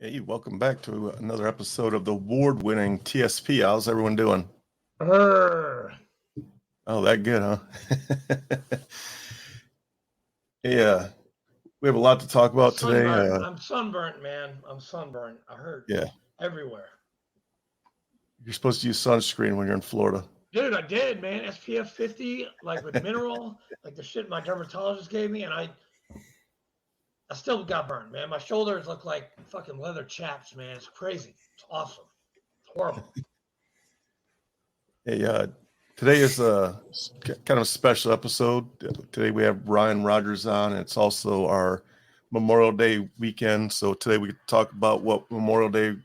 Hey, welcome back to another episode of the award-winning TSP. How's everyone doing? Brr. Oh, that good, huh? Yeah, we have a lot to talk about today. I'm sunburnt, man. I'm sunburnt. I hurt Yeah, everywhere. you're supposed to use sunscreen when you're in Florida. Dude, I did, man. SPF 50, like with mineral, like the shit my dermatologist gave me, and I still got burned, man. My shoulders look like fucking leather chaps, man. It's crazy. It's awesome. It's horrible. Hey, today is kind of a special episode. Today we have Ryan Rogers on. It's also our Memorial Day weekend. So today we talk about what Memorial Day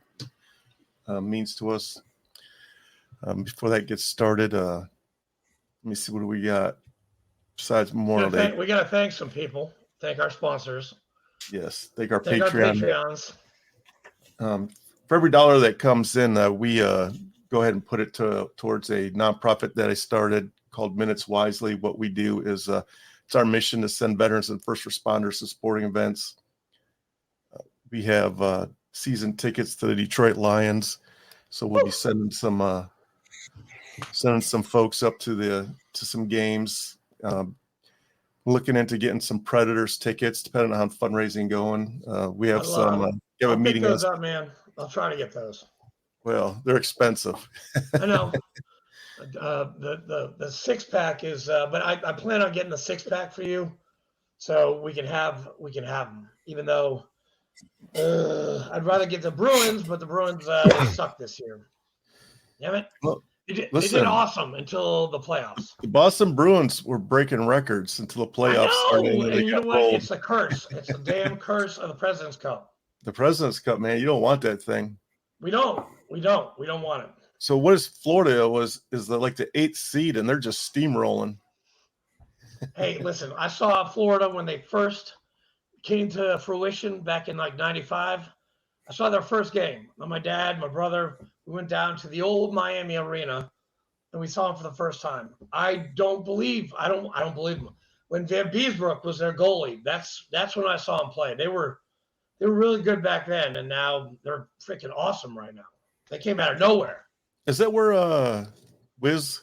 means to us. Before that gets started, let me see, what do we got besides Memorial Day? We gotta thank some people. Thank our sponsors. Yes, thank our Thank our Patreon. Patreons. For every dollar that comes in, we go ahead and put it towards a nonprofit that I started called Minutes Wisely. What we do is it's our mission to send veterans and first responders to sporting events. We have season tickets to the Detroit Lions, so we'll be sending some folks up to some games. Looking into getting some Predators tickets, depending on how fundraising going. We have some. You have a meeting. Pick those up, man. I'll try to get those. Well, they're expensive. I know. The 6-pack is, but I plan on getting the 6-pack for you, so we can have them. Even though I'd rather get the Bruins, but the Bruins they suck this year. Damn it! Well, they did awesome until the playoffs. The Boston Bruins were breaking records until the playoffs started. And you know what? It's the curse. It's the damn curse of the President's Cup. The President's Cup, man. You don't want that thing. We don't want it. So what is Florida is like the 8th seed, and they're just steamrolling. Hey, listen, I saw Florida when they first came to fruition back in like 95. I saw their first game. My dad, my brother, we went down to the old Miami Arena and we saw them for the first time. I don't believe them. When Van Beesbrook was their goalie, that's when I saw them play. They were really good back then, and now they're freaking awesome right now. They came out of nowhere. Is that where Wiz,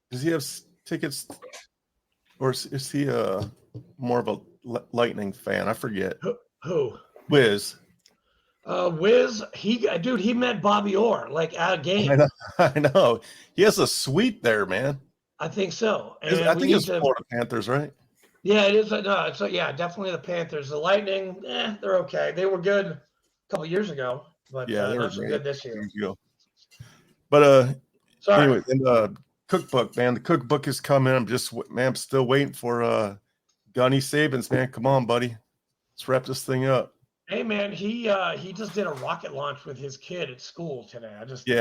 does he have tickets, or is he more of a Lightning fan? I forget. Who? Wiz. Wiz, he met Bobby Orr like at a game. I know. He has a suite there, man. I think so. And I think it's Florida Panthers, right? Yeah, it is. No, it's definitely the Panthers. The Lightning, they're okay. They were good a couple years ago, but yeah, they were good this year. But sorry. Anyway, and the cookbook, man. The cookbook is coming. I'm still waiting for Gunny Sabins, man. Come on, buddy. Let's wrap this thing up. Hey, man, he just did a rocket launch with his kid at school today. He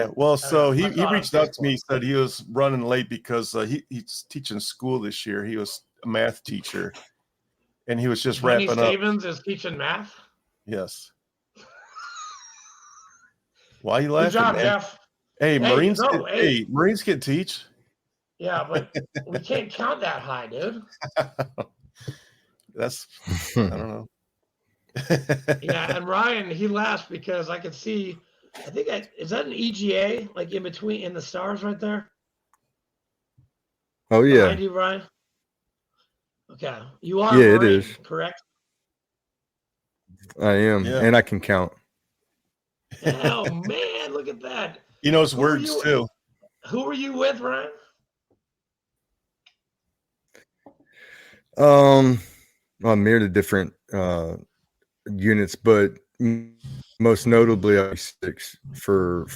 reached out to me. He said he was running late because he's teaching school this year. He was a math teacher, and he was just wrapping up. Sabins is teaching math? Yes. Why are you laughing? Good job, man? Jeff. Marines can teach. Yeah, but we can't count that high, dude. That's I don't know. Yeah, and Ryan, he laughs because I can see. I think is that an EGA like in between in the stars right there? Oh yeah. Behind you, Ryan. Okay, you are. Yeah, Marine, it is correct. I am, and I can count. Oh man, look at that. He knows words too. Who were you with, Ryan? I'm near the different units, but most notably I was 6 for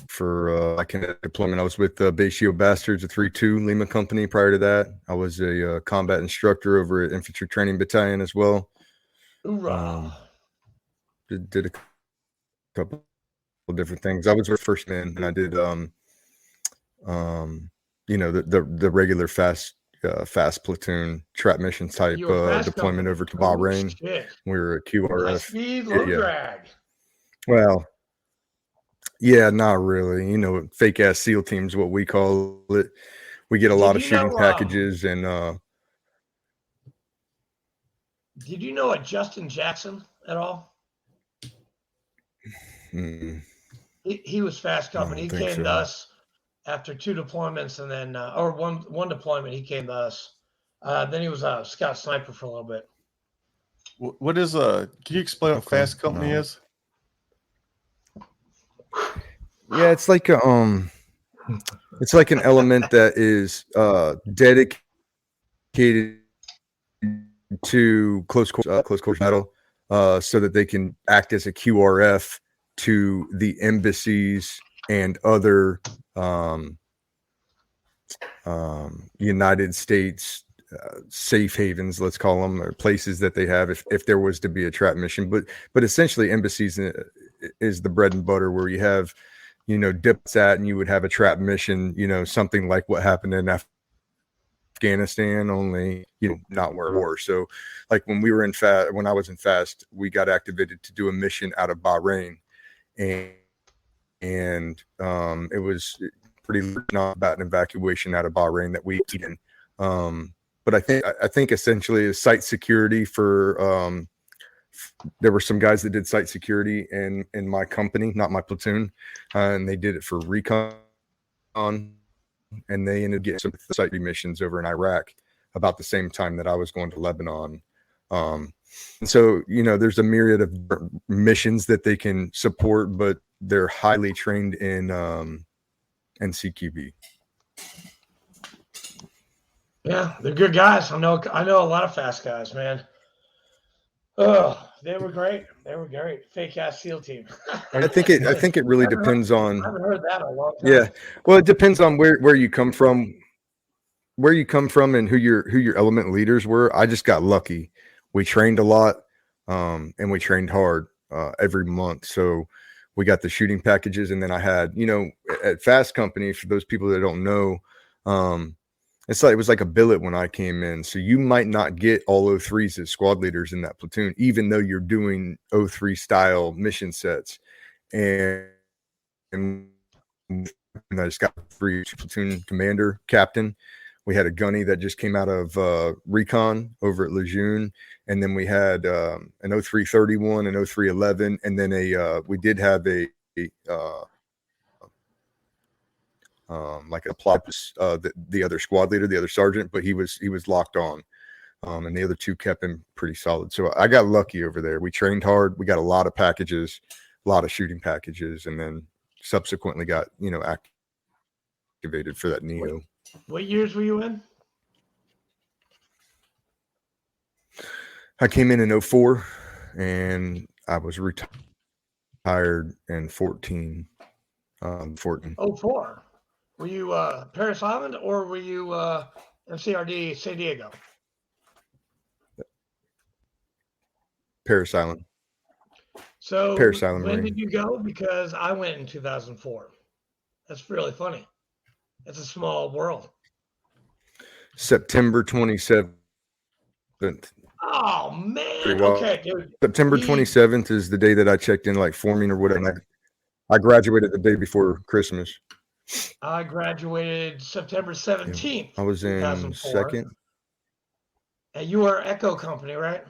my kinetic deployment. I was with Base Shield Bastards, a 3-2 Lima company. Prior to that, I was a combat instructor over at Infantry Training Battalion as well. Did a couple of different things. I was first man, and I did the regular fast platoon trap mission type deployment over to Bahrain. We were a QRF. Speed, low drag. Well, yeah, not really. Fake ass SEAL teams, what we call it. We get a lot of shooting packages and. Did you know a Justin Jackson at all? He was fast I company. don't He think came to so. us after 2 deployments, and then or one deployment. He came to us. Then he was a scout sniper for a little bit. What is can you explain what Okay. fast company No. is? Yeah, it's like it's like an element that is dedicated to close quarters battle, so that they can act as a QRF to the embassies and other United States safe havens, let's call them, or places that they have if there was to be a trap mission. But essentially, embassies is the bread and butter where you have, dips at, and you would have a trap mission, something like what happened in Afghanistan, only not war. So, like when we were when I was in FAST, we got activated to do a mission out of Bahrain, and it was pretty not about an evacuation out of Bahrain that we did. But I think essentially is site security for. There were some guys that did site security in my company, not my platoon, and they did it for recon, and they ended up getting some site missions over in Iraq about the same time that I was going to Lebanon. And so, there's a myriad of missions that they can support, but they're highly trained in CQB. Yeah, they're good guys. I know a lot of fast guys, man. Oh, they were great. They were great. Fake ass SEAL team. I think it really depends on. I haven't heard that in a long time. Yeah, well, it depends on where you come from, and who your element leaders were. I just got lucky. We trained a lot, and we trained hard every month. So we got the shooting packages, and then I had, at Fast Company, for those people that don't know, it was like a billet when I came in. So you might not get all 03s as squad leaders in that platoon, even though you're doing 03 style mission sets. And I just got free platoon commander, captain. We had a gunny that just came out of recon over at Lejeune. And then we had an 0331, an 0311, and then we did have like a plot, the other squad leader, the other sergeant, but he was locked on, and the other two kept him pretty solid. So I got lucky over there. We trained hard. We got a lot of packages, a lot of shooting packages, and then subsequently got activated for that NEO. What years were you in? I came in 04, and I was retired in 14. 04. Were you Paris Island or were you MCRD San Diego? Paris Island. So Paris Island when Marine. did you go? Because I went in 2004. That's really funny. It's a small world. September 27th. Oh man. Pretty well. Okay, dude. September 27th is the day that I checked in, like forming or whatever. I graduated the day before Christmas. I graduated September 17th. I was in second. And you were Echo Company, right?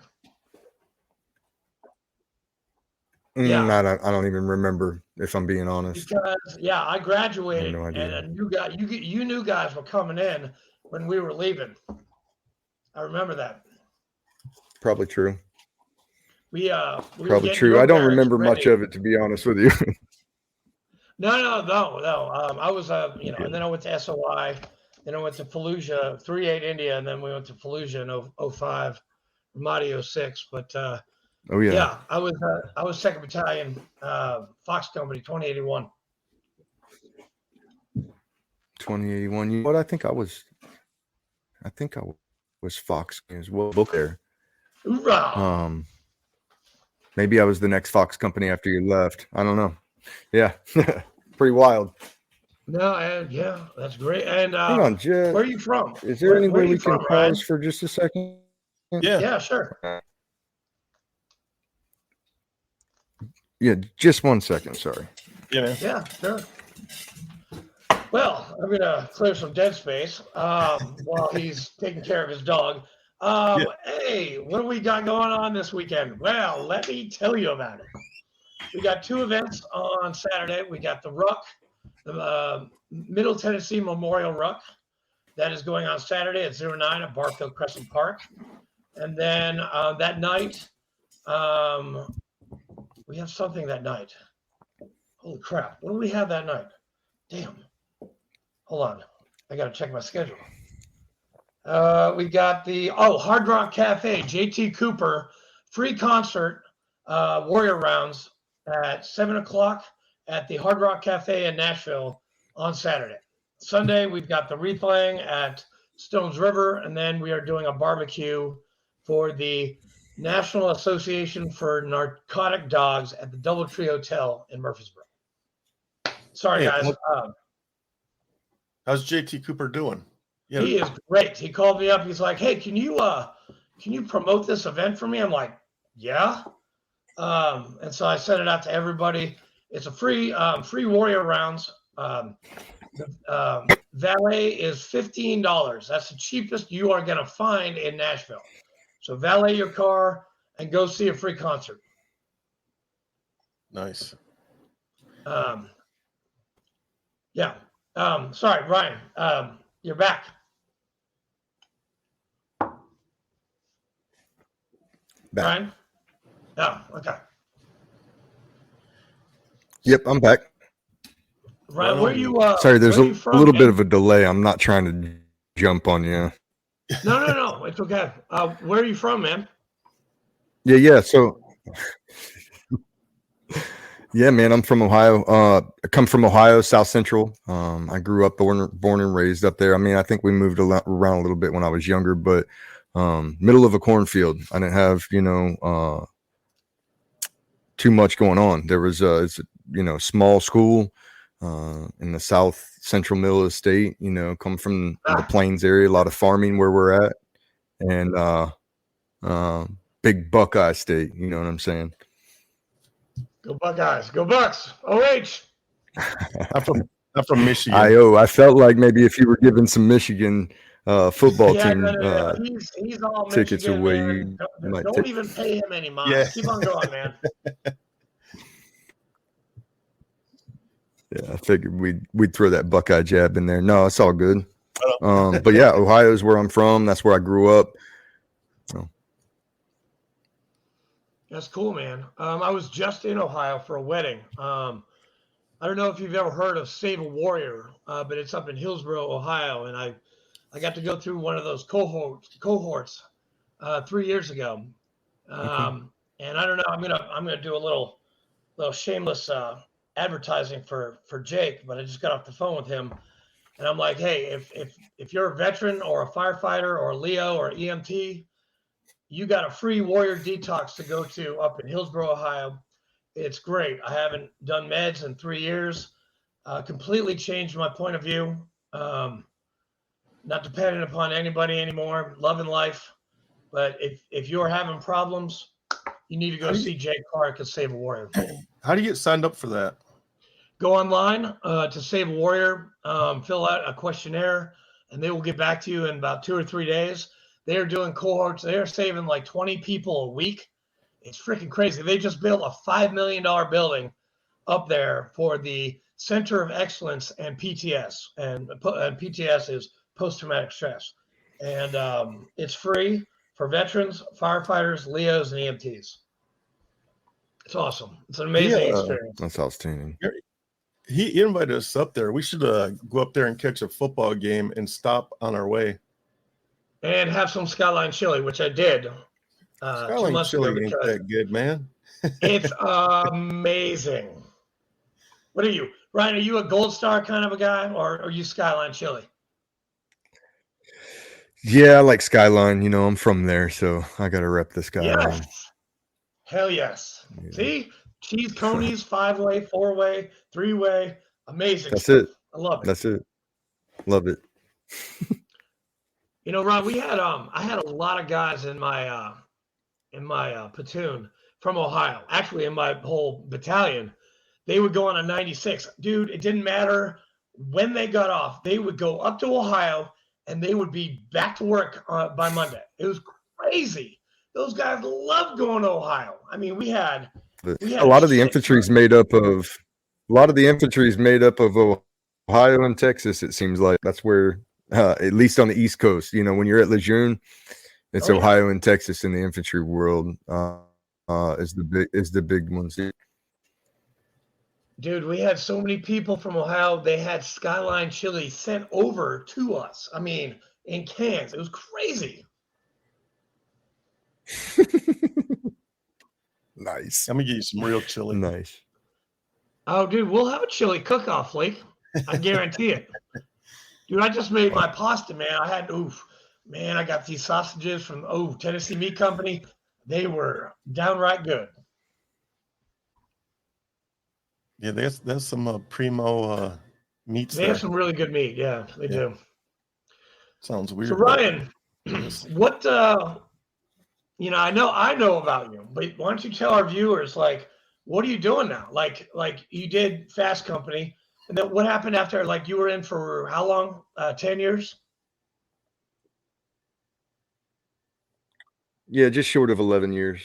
Yeah. I don't even remember, if I'm being honest. Because I graduated, I have no idea. and you knew guys were coming in when we were leaving. I remember that. Probably true. We Probably true. I don't remember much of it, to be honest with you. No. I was and then I went to SOI, then I went to Fallujah, 3-8 India, and then we went to Fallujah in 05, Ramadi 06. But oh yeah, I was 2nd Battalion, Fox Company, 2081. 2081. You know what? I think I was Fox as well. Book there. Hoorah! Maybe I was the next Fox Company after you left. I don't know. Yeah, pretty wild. No, yeah, that's great. And hang on, Jet. Where are you from? Is there any way we can pause for just a second? Yeah, sure. Yeah, just 1 second. Sorry. Yeah. Yeah, sure. Well, I'm gonna clear some dead space while he's taking care of his dog. Hey, what do we got going on this weekend? Well, let me tell you about it. we got 2 events on Saturday. We got the Ruck, the Middle Tennessee Memorial Ruck. That is going on Saturday at 09 at Barfield Crescent Park. And then that night, we have something that night. Holy crap. What do we have that night? Damn. Hold on. I got to check my schedule. We got the Hard Rock Cafe, JT Cooper, free concert, Warrior Rounds at 7:00 at the Hard Rock Cafe in Nashville on Saturday. Sunday, we've got the replaying at Stones River, and then we are doing a barbecue for the National Association for Narcotic Dogs at the Doubletree Hotel in Murfreesboro. Sorry, guys. How's JT Cooper doing? Yeah. He is great. He called me up. He's like, "Hey, can you promote this event for me?" I'm like, "Yeah." And so I sent it out to everybody. It's a free Warrior Rounds. Valet is $15. That's the cheapest you are going to find in Nashville. So valet your car and go see a free concert. Nice. Yeah. Sorry, Ryan. You're back. Ryan? Oh, okay. Yep, I'm back. Ryan, where you? Sorry, there's a little bit of a delay. I'm not trying to jump on you. No. It's okay. Where are you from, man? Yeah. So, yeah, man, I'm from Ohio. I come from Ohio, South Central. I grew up born and raised up there. I mean, I think we moved around a little bit when I was younger, but middle of a cornfield. I didn't have, too much going on. There was it's a small school in the South Central middle of the state. Come from the Plains area, a lot of farming where we're at, and big Buckeye state. You know what I'm saying? Go Buckeyes! Go Bucks! OH. I'm from Michigan. I felt like maybe if you were giving some Michigan football team he's all tickets Michigan, away, man. Don't even pay him any mind. Yeah. Keep on going, man. Yeah, I figured we'd throw that Buckeye jab in there. No, it's all good. But yeah, Ohio is where I'm from. That's where I grew up. So. That's cool, man. I was just in Ohio for a wedding. I don't know if you've ever heard of Save a Warrior, but it's up in Hillsboro, Ohio, and I got to go through one of those cohorts 3 years ago. And I don't know. I'm gonna do a little shameless advertising for Jake, but I just got off the phone with him, and I'm like, hey, if you're a veteran or a firefighter or a Leo or EMT, you got a free Warrior Detox to go to up in Hillsboro, Ohio. It's great. I haven't done meds in 3 years. Completely changed my point of view. Not dependent upon anybody anymore. Loving life. But if you're having problems, you need to go see Jake Clark at Save a Warrior. How do you get signed up for that? Go online to Save a Warrior, fill out a questionnaire, and they will get back to you in about 2 or 3 days. They are doing cohorts. They are saving like 20 people a week. It's freaking crazy. They just built a $5 million building up there for the Center of Excellence and PTS. And PTS is post-traumatic stress. And it's free for veterans, firefighters, Leos, and EMTs. It's awesome. It's an amazing experience. That's outstanding. He invited us up there. We should go up there and catch a football game and stop on our way. And have some Skyline chili, which I did. Skyline chili ain't that good, man. It's amazing. What are you, Ryan? Are you a Gold Star kind of a guy, or are you Skyline chili? Yeah, I like Skyline. I'm from there, so I got to rep the Skyline. Yes. Hell yes. Yeah. See? Cheese conies, 5-way, 4-way, 3-way. Amazing. That's it. I love it. That's it. Love it. Ron, we had I had a lot of guys in my platoon from Ohio. Actually, in my whole battalion, they would go on a 96. Dude, it didn't matter when they got off. They would go up to Ohio, and they would be back to work by Monday. It was crazy. Those guys loved going to Ohio. I mean, we had We A had lot of the 6 infantry is months. made up of Ohio and Texas. It seems like that's where, at least on the East Coast, when you're at Lejeune, it's Oh, yeah. Ohio and Texas in the infantry world. Is the big ones. Dude, we had so many people from Ohio. They had Skyline chili sent over to us. I mean, in cans. It was crazy. Nice. I'm gonna get you some real chili. Nice. Oh, dude, we'll have a chili cook-off, Flake. I guarantee it. Dude, I just made my pasta, man. I got these sausages from Tennessee Meat Company. They were downright good. Yeah, there's some primo meats They there. have some really good meat. Yeah, they do. Sounds So weird. But Ryan, what I know about you, but why don't you tell our viewers, like, what are you doing now? Like you did Fast Company, and then what happened after? Like, you were in for how long? 10 years? Yeah, just short of 11 years.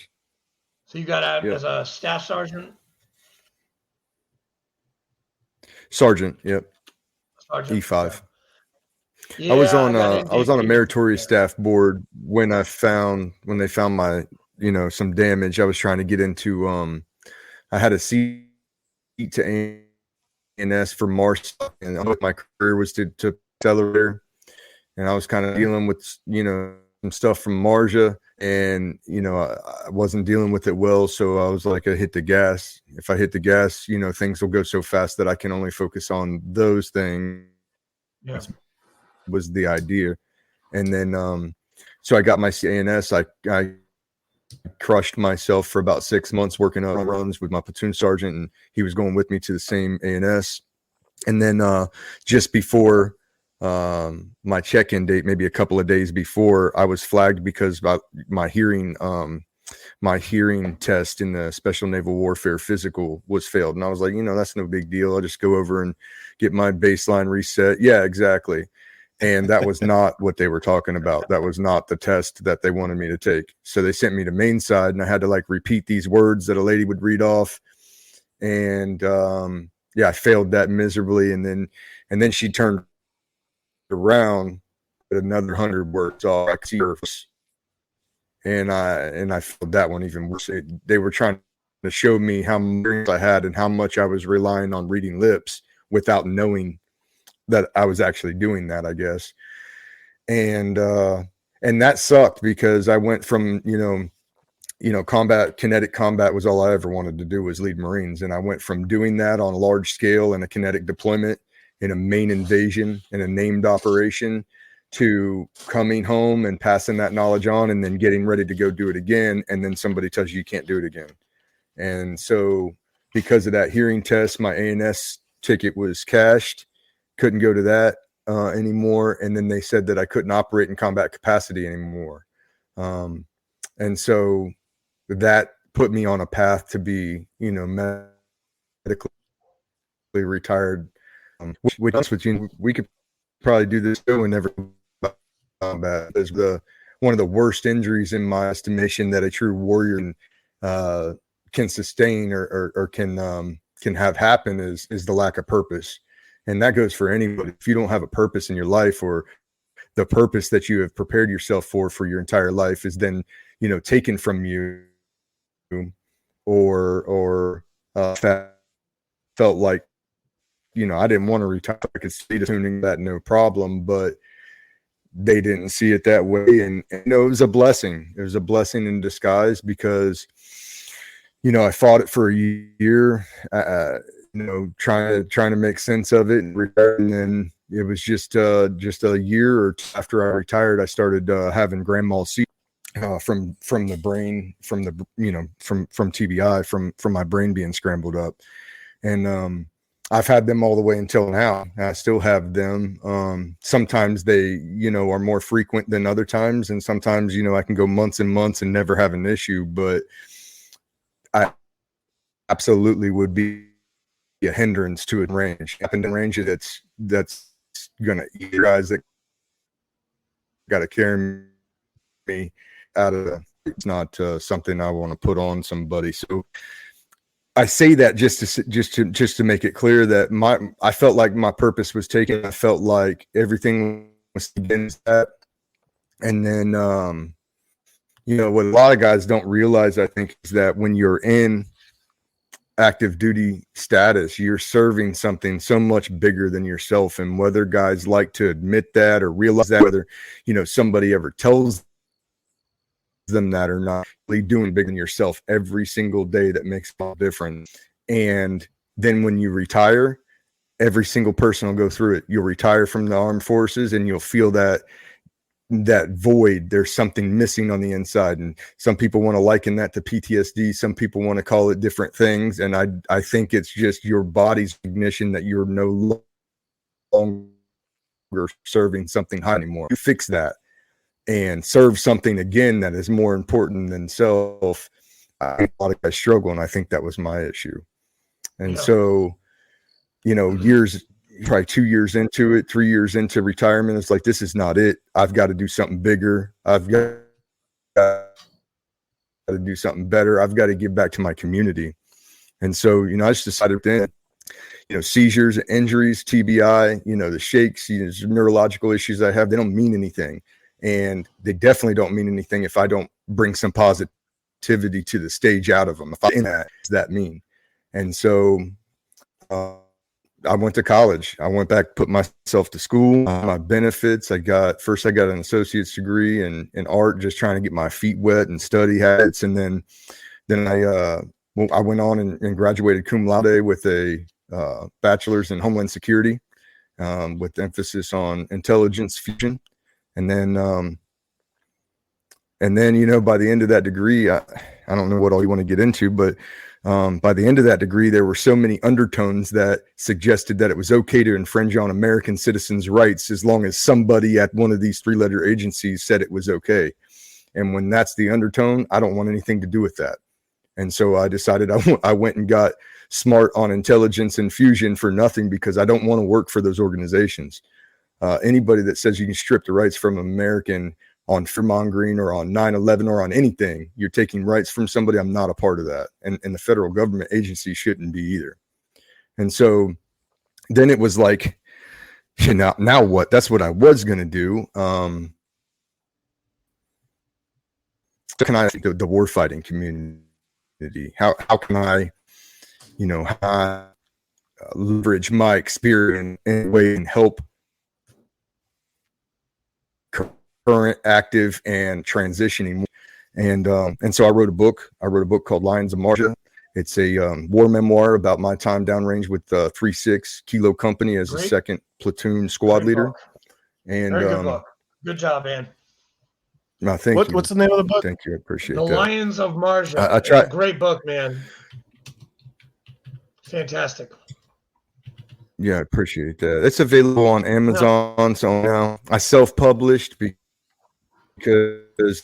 So you got out Yep. as a staff sergeant? Sergeant. Yep. Sergeant? E5. Okay. Yeah, I was I got on a NDT. meritorious staff board when they found my, some damage. I was trying to get into, I had a seat to ANS for Marjah, and my career was to accelerate, and I was kind of dealing with, some stuff from Marjah, and, I wasn't dealing with it well. So I was like, I hit the gas. If I hit the gas, things will go so fast that I can only focus on those things. Yeah. Was the idea. And then so I got my ANS. I crushed myself for about 6 months working on runs with my platoon sergeant, and he was going with me to the same ANS. And then just before my check-in date, maybe a couple of days before, I was flagged because my hearing test in the Special Naval Warfare physical was failed. And I was like, that's no big deal. I'll just go over and get my baseline reset. Yeah, exactly. And that was not what they were talking about. That was not the test that they wanted me to take. So they sent me to main side, and I had to like repeat these words that a lady would read off. And I failed that miserably. And then she turned around at another 100 words off. I could see her face. And I failed that one even worse. They were trying to show me how much I had and how much I was relying on reading lips without knowing that I was actually doing that, I guess. And that sucked because I went from, kinetic combat was all I ever wanted to do was lead Marines. And I went from doing that on a large scale in a kinetic deployment in a main invasion in a named operation to coming home and passing that knowledge on and then getting ready to go do it again. And then somebody tells you can't do it again. And so because of that hearing test, my ANS ticket was cashed. Couldn't go to that anymore. And then they said that I couldn't operate in combat capacity anymore. And so that put me on a path to be, medically retired. Which with you, we could probably do this show and never combat. It's one of the worst injuries in my estimation that a true warrior can sustain or can have happen is the lack of purpose. And that goes for anybody. If you don't have a purpose in your life, or the purpose that you have prepared yourself for your entire life is then, taken from you, or felt like, I didn't want to retire. I could see the tuning that no problem, but they didn't see it that way. And it was a blessing. It was a blessing in disguise because, I fought it for a year, trying to make sense of it and retire. And then it was just a year or two after I retired, I started having grand mal seizures from the brain, from TBI, from my brain being scrambled up. And I've had them all the way until now. I still have them. Sometimes they, are more frequent than other times. And sometimes, I can go months and months and never have an issue, but I absolutely would be a hindrance to a range. Happen to range that's gonna eat guys that gotta carry me out of it's not something I want to put on somebody. So I say that just to make it clear that I felt like my purpose was taken. I felt like everything was against that. And then, what a lot of guys don't realize, I think, is that when you're in active duty status, you're serving something so much bigger than yourself. And whether guys like to admit that or realize that, whether, somebody ever tells them that or not, really doing bigger than yourself every single day, that makes a difference. And then when you retire, every single person will go through it. You'll retire from the armed forces and you'll feel that void. There's something missing on the inside, and some people want to liken that to PTSD. Some people want to call it different things, and I think it's just your body's recognition that you're no longer serving something high anymore. You fix that and serve something again that is more important than self. I think a lot of guys struggle, and I think that was my issue. And so, probably 2 years into it, 3 years into retirement, it's like, this is not it. I've got to do something bigger. I've got to do something better. I've got to give back to my community. And so, I just decided then, seizures, injuries, TBI, the shakes, neurological issues I have, they don't mean anything. And they definitely don't mean anything if I don't bring some positivity to the stage out of them. If I'm in that, does that mean? And so, I went to college. I went back, put myself to school, my benefits. I got an associate's degree in art, just trying to get my feet wet and study habits. And then I went on and graduated cum laude with a bachelor's in Homeland Security, with emphasis on intelligence fusion. And then, by the end of that degree, I don't know what all you want to get into, but by the end of that degree, there were so many undertones that suggested that it was okay to infringe on American citizens' rights as long as somebody at one of these three-letter agencies said it was okay. And when that's the undertone, I don't want anything to do with that. And so I decided I went and got smart on intelligence and fusion for nothing, because I don't want to work for those organizations. Anybody that says you can strip the rights from American on fear-mongering or on 9/11 or on anything, you're taking rights from somebody. I'm not a part of that. And the federal government agency shouldn't be either. And so then it was like, now what? That's what I was going to do. How can I, the warfighting community, how can I, leverage my experience in a way and help current, active, and transitioning. And so I wrote a book. Called Lions of Marjah. It's a war memoir about my time downrange with 3-6 Kilo Company as a second platoon squad leader. And very good book. Good job, man. No, thank you. What's the name of the book? Thank you. I appreciate that. The Lions of Marjah. I try. It's a great book, man. Fantastic. Yeah, I appreciate that. It's available on Amazon. So now I self-published because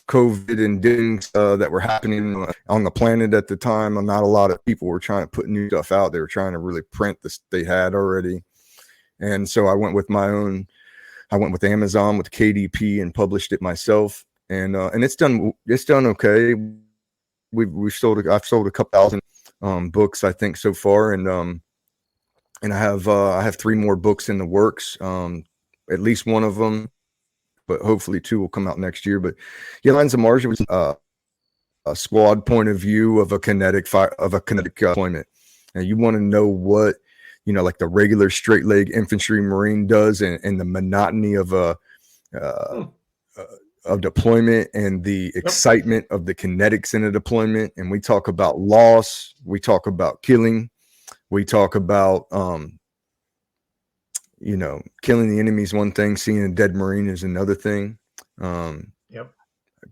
COVID and things that were happening on the planet at the time. Not a lot of people were trying to put new stuff out. They were trying to really print this they had already. And so I went with Amazon with KDP and published it myself. And it's done okay. I've sold a couple thousand books, I think, so far. And I have 3 more books in the works. At least one of them, but hopefully 2 will come out next year. But yeah, Lions of Marjah was a squad point of view of a kinetic deployment. And you want to know what, like the regular straight leg infantry Marine does, and the monotony of deployment and the excitement of the kinetics in a deployment. And we talk about loss. We talk about killing. We talk about, killing the enemy is one thing. Seeing a dead Marine is another thing.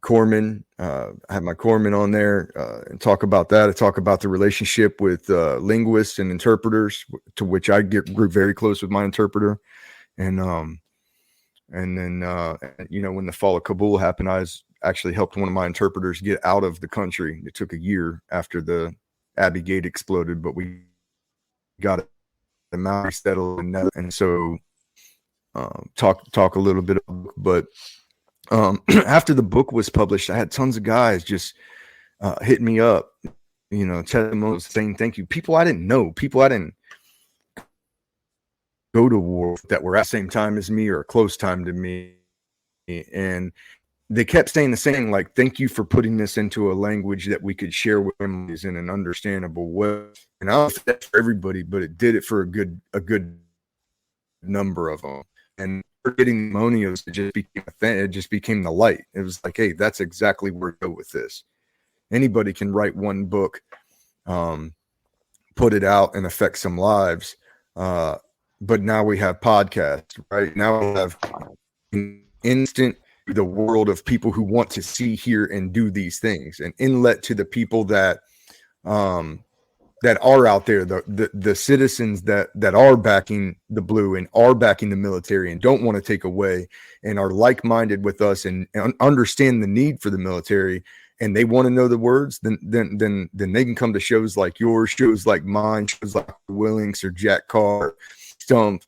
Corpsman, I have my corpsman on there and talk about that. I talk about the relationship with linguists and interpreters, to which I grew very close with my interpreter. And then, when the fall of Kabul happened, I actually helped one of my interpreters get out of the country. It took a year after the Abbey Gate exploded, but we got them out, settled, and so talk a little bit. But after the book was published, I had tons of guys just hitting me up, testimonials saying thank you. People I didn't know, people I didn't go to war with that were at the same time as me or close time to me. And they kept saying the same, like, thank you for putting this into a language that we could share with families in an understandable way. And I don't think that's for everybody, but it did it for a good number of them. And getting testimonials, it just became a thing. It just became the light. It was like, hey, that's exactly where to go with this. Anybody can write one book, put it out and affect some lives. But now we have podcasts, right? Now we have instant the world of people who want to see, hear, and do these things, and inlet to the people that are out there, the citizens that are backing the blue and are backing the military and don't want to take away and are like-minded with us and understand the need for the military, and they want to know the words, then they can come to shows like yours, shows like mine, shows like Willings or Jack Carr, Stump,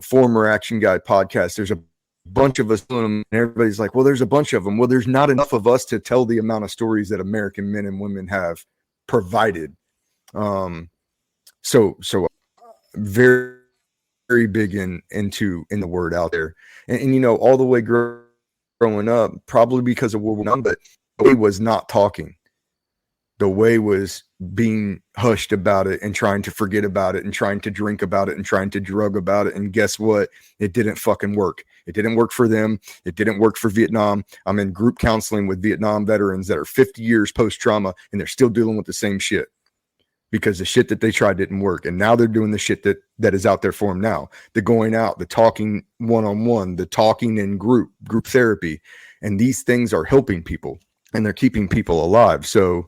former Action Guy podcast. There's a bunch of us doing them, and everybody's like, well, there's a bunch of them. Well, there's not enough of us to tell the amount of stories that American men and women have provided. So very, very big in the word out there. And all the way growing up, probably because of World War I, but the way was not talking. The way was being hushed about it and trying to forget about it and trying to drink about it and trying to drug about it. And guess what? It didn't fucking work. It didn't work for them. It didn't work for Vietnam. I'm in group counseling with Vietnam veterans that are 50 years post-trauma, and they're still dealing with the same shit because the shit that they tried didn't work. And now they're doing the shit that is out there for them now. The going out, the talking one-on-one, the talking in group therapy. And these things are helping people, and they're keeping people alive. So,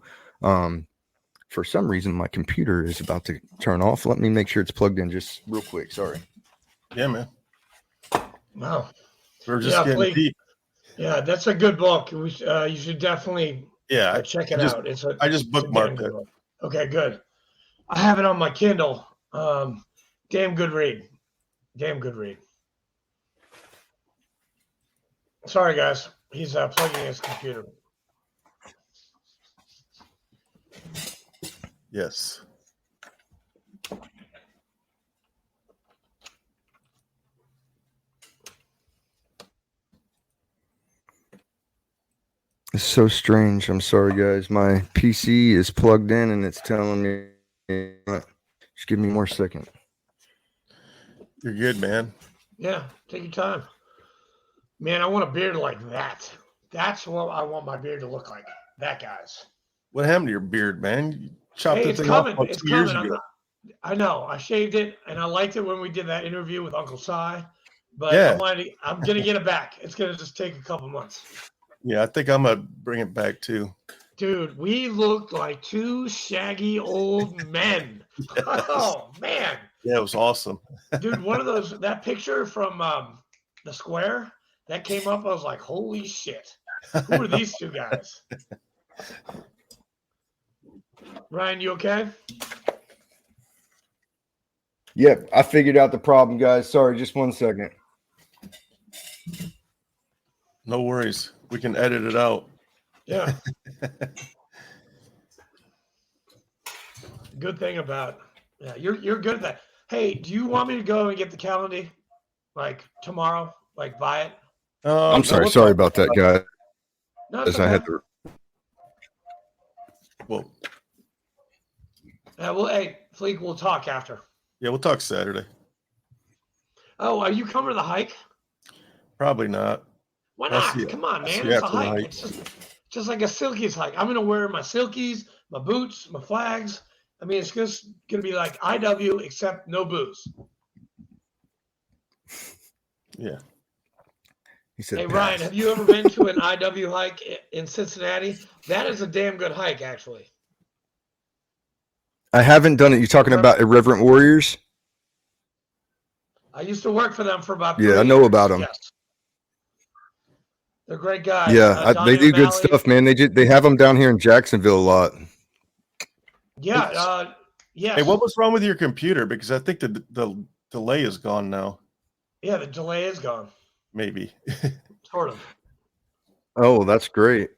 for some reason, my computer is about to turn off. Let me make sure it's plugged in just real quick. Sorry. Yeah, man. Wow. We're just getting deep. Yeah, that's a good book. You should definitely check it out. I just bookmarked it. Okay, good. I have it on my Kindle. Damn good read. Sorry, guys. He's plugging his computer. Yes. It's so strange. I'm sorry, guys. My PC is plugged in and it's telling me, just give me more second. You're good, man. Yeah, take your time. Man, I want a beard like that. That's what I want my beard to look like. That guy's. What happened to your beard, man? You chopped Hey, it it's off coming. about It's 2 years coming. ago. I know. I shaved it, and I liked it when we did that interview with Uncle Si. But Yeah. I'm gonna get it back. It's gonna just take a couple months. Yeah, I think I'm gonna bring it back too. Dude, we looked like two shaggy old men. Yes. Oh man. Yeah, it was awesome. Dude, that picture from the square that came up, I was like, holy shit. Who are these two guys? Ryan, you okay? Yep, I figured out the problem, guys. Sorry, just 1 second. No worries. We can edit it out. Yeah. Good thing about you're good at that. Hey, do you want me to go and get the calendar like tomorrow? Like buy it? I'm sorry about that, guys. No, it's I okay. had to. Well, hey, Fleek, we'll talk after. yeah, we'll talk Saturday. Oh, are you coming to the hike? Probably not. Why not? Come on, man. It's a hike. It's just like a Silkies hike. I'm going to wear my Silkies, my boots, my flags. I mean, it's just going to be like IW except no booze. Yeah. He said, hey, Ryan, have you ever been to an IW hike in Cincinnati? That is a damn good hike, actually. I haven't done it. You talking about Irreverent Warriors? I used to work for them for about 3 years. I know about them. Yes. They're great guys. Yeah, they do good stuff, man. They have them down here in Jacksonville a lot. Yeah. Hey, what was wrong with your computer? Because I think the delay is gone now. Yeah, the delay is gone. Maybe. Sort of. Oh, that's great.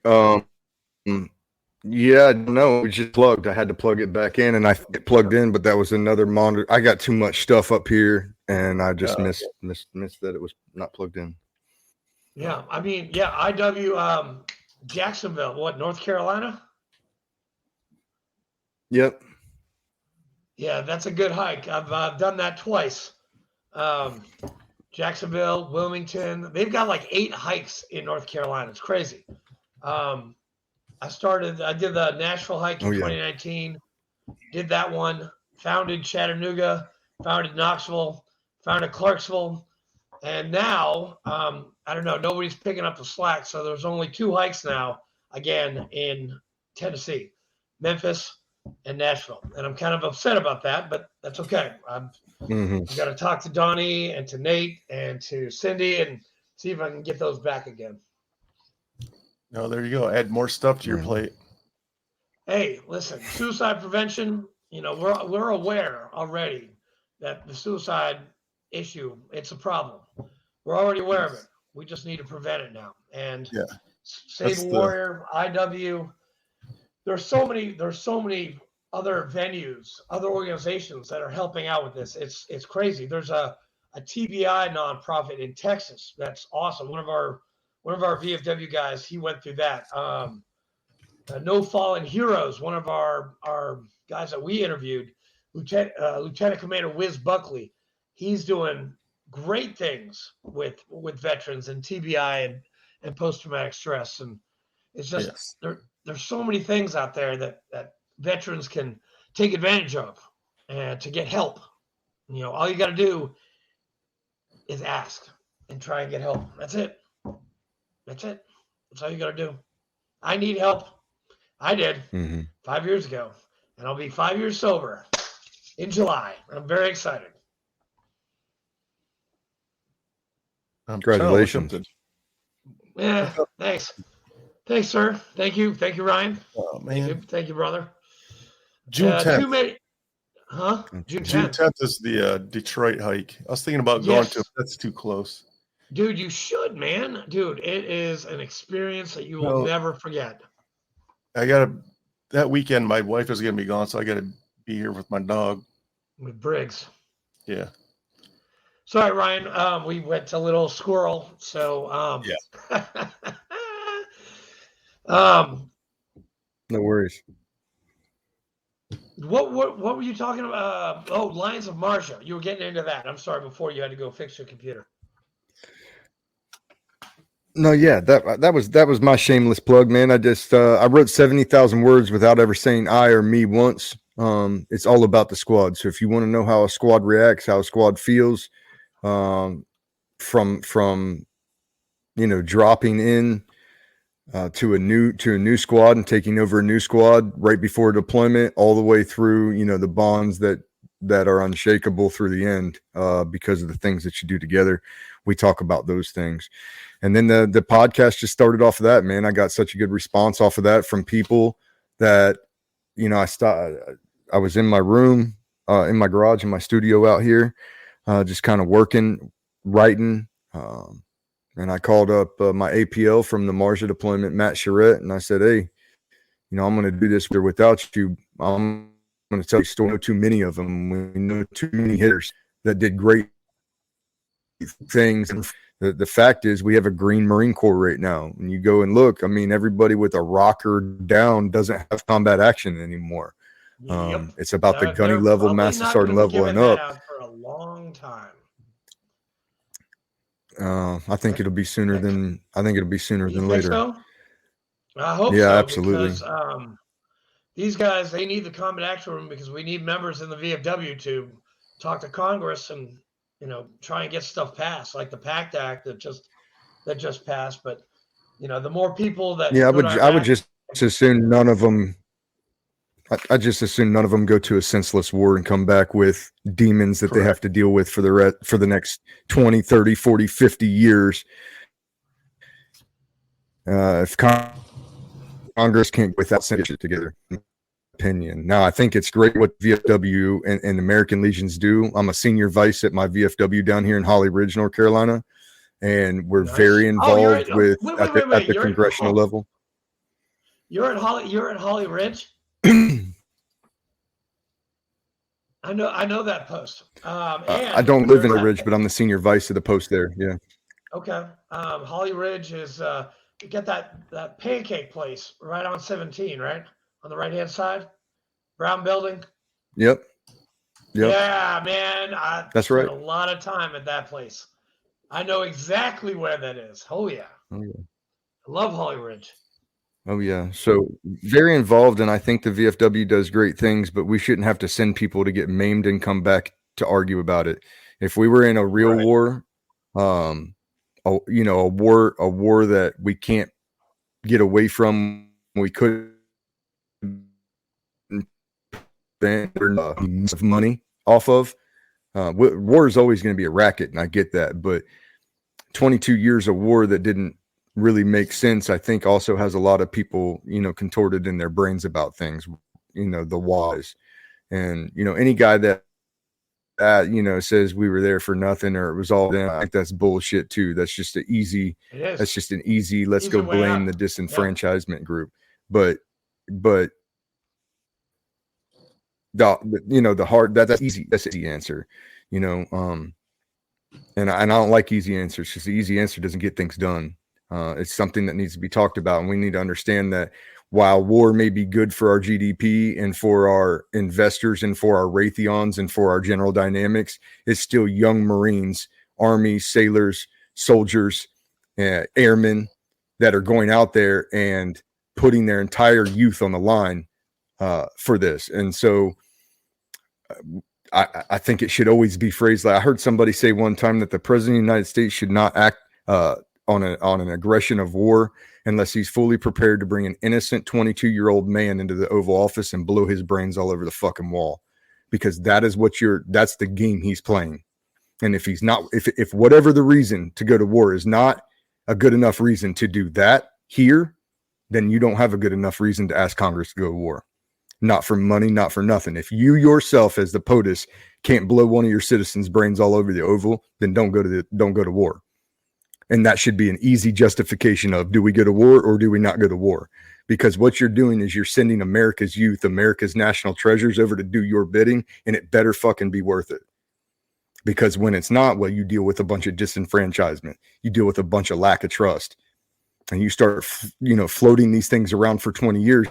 Yeah, no, it was just plugged. I had to plug it back in, and I it plugged in, but that was another monitor. I got too much stuff up here, and I just missed that it was not plugged in. Yeah, I mean, yeah, IW Jacksonville, what, North Carolina? Yep. Yeah, that's a good hike. I've done that twice. Jacksonville, Wilmington. They've got like 8 hikes in North Carolina. It's crazy. I did the Nashville hike in 2019, did that one, founded Chattanooga, founded Knoxville, founded Clarksville. And now, I don't know, nobody's picking up the slack. So there's only 2 hikes now, again, in Tennessee, Memphis and Nashville. And I'm kind of upset about that, but that's okay. I've got to talk to Donnie and to Nate and to Cindy and see if I can get those back again. No, there you go. Add more stuff to your plate. Hey, listen, suicide prevention, we're aware already that the suicide issue, it's a problem. We're already aware of it. We just need to prevent it now. And Save a Warrior, IW, there's so many other venues, other organizations that are helping out with this. It's crazy. There's a TBI nonprofit in Texas that's awesome. One of our VFW guys, he went through that. No Fallen Heroes, one of our guys that we interviewed, Lieutenant Commander Wiz Buckley, he's doing great things with veterans and TBI and post-traumatic stress. And it's just there's so many things out there that veterans can take advantage of and to get help. All you got to do is ask and try and get help. That's it. That's all you got to do. I need help. I did 5 years ago, and I'll be 5 years sober in July. I'm very excited. Congratulations. Yeah, thanks. Thanks, sir. Thank you, Ryan. Oh, man. Thank you, brother. June 10th. June 10th is the Detroit hike. I was thinking about going to it. That's too close. Dude, you should, man. Dude, it is an experience that you will never forget. That weekend, my wife is going to be gone, so I got to be here with my dog. With Briggs. Yeah. Sorry, Ryan. We went to Little Squirrel, so no worries. What were you talking about? Lions of Marjah. You were getting into that. I'm sorry, before you had to go fix your computer. No, yeah, that was my shameless plug, man. I just I wrote 70,000 words without ever saying I or me once. It's all about the squad. So if you want to know how a squad reacts, how a squad feels, from dropping in to a new squad and taking over a new squad right before deployment, all the way through, the bonds that are unshakable through the end because of the things that you do together. We talk about those things. And then the podcast just started off of that, man. I got such a good response off of that from people that, I was in my room, in my garage, in my studio out here, just kind of working, writing. And I called up my APL from the Marjah deployment, Matt Charette, and I said, hey, I'm going to do this without you. I'm going to tell you, still know too many of them. We know too many hitters that did great things. And the fact is, we have a green Marine Corps right now. And you go and look, everybody with a rocker down doesn't have combat action anymore. Yep. It's about the gunny level, master sergeant level, and up. For a long time. I think it'll be sooner than later. So? I hope so. Yeah, absolutely. Because these guys, they need the combat action room because we need members in the VFW to talk to Congress and try and get stuff passed, like the PACT Act that just passed. But the more people that I would just assume none of them. I just assume none of them go to a senseless war and come back with demons that they have to deal with for the next 20, 30, 40, 50 years. If Congress can't get that shit together, in my opinion. Now, I think it's great what VFW and American Legions do. I'm a senior vice at my VFW down here in Holly Ridge, North Carolina, and we're very involved at the congressional level. You're at Holly Ridge. I know that post. I don't live in the Ridge, but I'm the senior vice of the post there. Yeah. Okay. Holly Ridge is you get that pancake place right on 17, right on the right hand side, brown building. Yep. Yeah, man. That's right. A lot of time at that place. I know exactly where that is. Oh yeah. I love Holly Ridge. Oh yeah. So very involved, and I think the VFW does great things, but we shouldn't have to send people to get maimed and come back to argue about it. If we were in a real war, a war that we can't get away from, we could of money off of. War is always going to be a racket, and I get that, but 22 years of war that didn't really make sense, I think also has a lot of people, contorted in their brains about things, the whys. And, any guy that says we were there for nothing or it was all them, I think that's bullshit too. That's just an easy, let's go blame the disenfranchisement group. But the hard, that's easy. That's the easy answer, and I don't like easy answers because the easy answer doesn't get things done. It's something that needs to be talked about, and we need to understand that while war may be good for our GDP and for our investors and for our Raytheons and for our General Dynamics, it's still young Marines, Army, sailors, soldiers, airmen that are going out there and putting their entire youth on the line for this. And so I think it should always be phrased like I heard somebody say one time that the president of the United States should not act on an aggression of war unless he's fully prepared to bring an innocent 22-year-old man into the Oval Office and blow his brains all over the fucking wall, because that is that's the game he's playing. And if he's not, if whatever the reason to go to war is not a good enough reason to do that here, then you don't have a good enough reason to ask Congress to go to war. Not for money, not for nothing. If you yourself as the POTUS can't blow one of your citizens' brains all over the Oval, then don't go to war. And that should be an easy justification of, do we go to war or do we not go to war? Because what you're doing is you're sending America's youth, America's national treasures over to do your bidding, and it better fucking be worth it. Because when it's not, well, you deal with a bunch of disenfranchisement. You deal with a bunch of lack of trust. And you start, floating these things around for 20 years.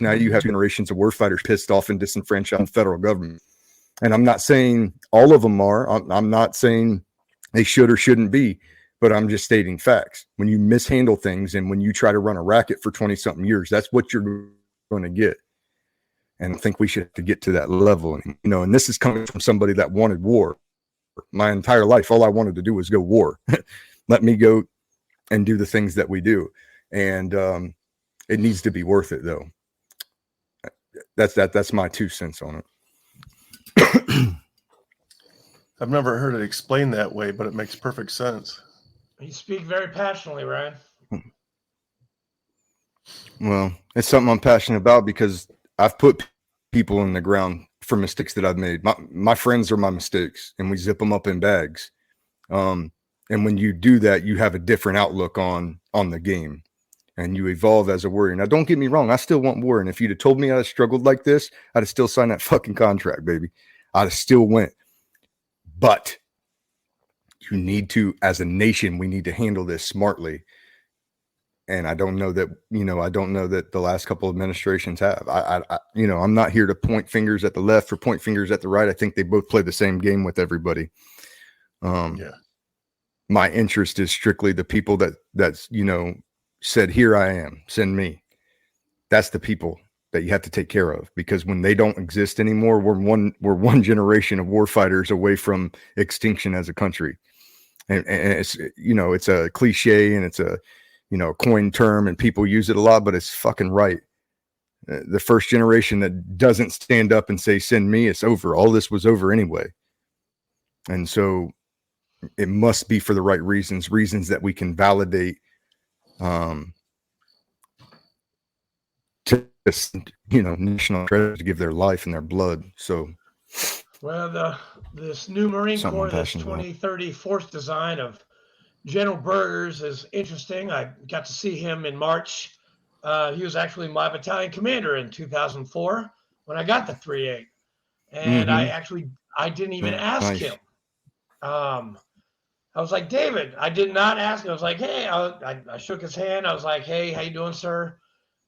Now you have generations of warfighters pissed off and disenfranchised federal government. And I'm not saying all of them are. I'm not saying they should or shouldn't be. But I'm just stating facts. When you mishandle things and when you try to run a racket for 20-something years, that's what you're going to get. And I think we should have to get to that level. And this is coming from somebody that wanted war. My entire life, all I wanted to do was go war. Let me go and do the things that we do. And it needs to be worth it, though. That's my 2 cents on it. I've never heard it explained that way, but it makes perfect sense. You speak very passionately, Ryan. Well, it's something I'm passionate about because I've put people in the ground for mistakes that I've made. My friends are my mistakes, and we zip them up in bags. And when you do that, you have a different outlook on the game, and you evolve as a warrior. Now, don't get me wrong. I still want war. And if you'd have told me I had struggled like this, I'd have still signed that fucking contract, baby. I'd have still went. But you need to, as a nation, we need to handle this smartly. And I don't know that, the last couple of administrations have. I'm not here to point fingers at the left or point fingers at the right. I think they both play the same game with everybody. My interest is strictly the people that's said, here I am, send me. That's the people that you have to take care of, because when they don't exist anymore, we're one generation of warfighters away from extinction as a country. And it's, it's a cliche and it's a, coined term and people use it a lot, but it's fucking right. The first generation that doesn't stand up and say, send me, it's over. All this was over anyway. And so it must be for the right reasons that we can validate, to, national treasures to give their life and their blood. So, well, this new Marine Corps, this 2030 force design of General Burgers is interesting. I got to see him in March He was actually my battalion commander in 2004 when I got the 3.8. And I didn't even ask him. I was like, David, I did not ask him. I was like, hey, I shook his hand. I was like, hey, how you doing, sir?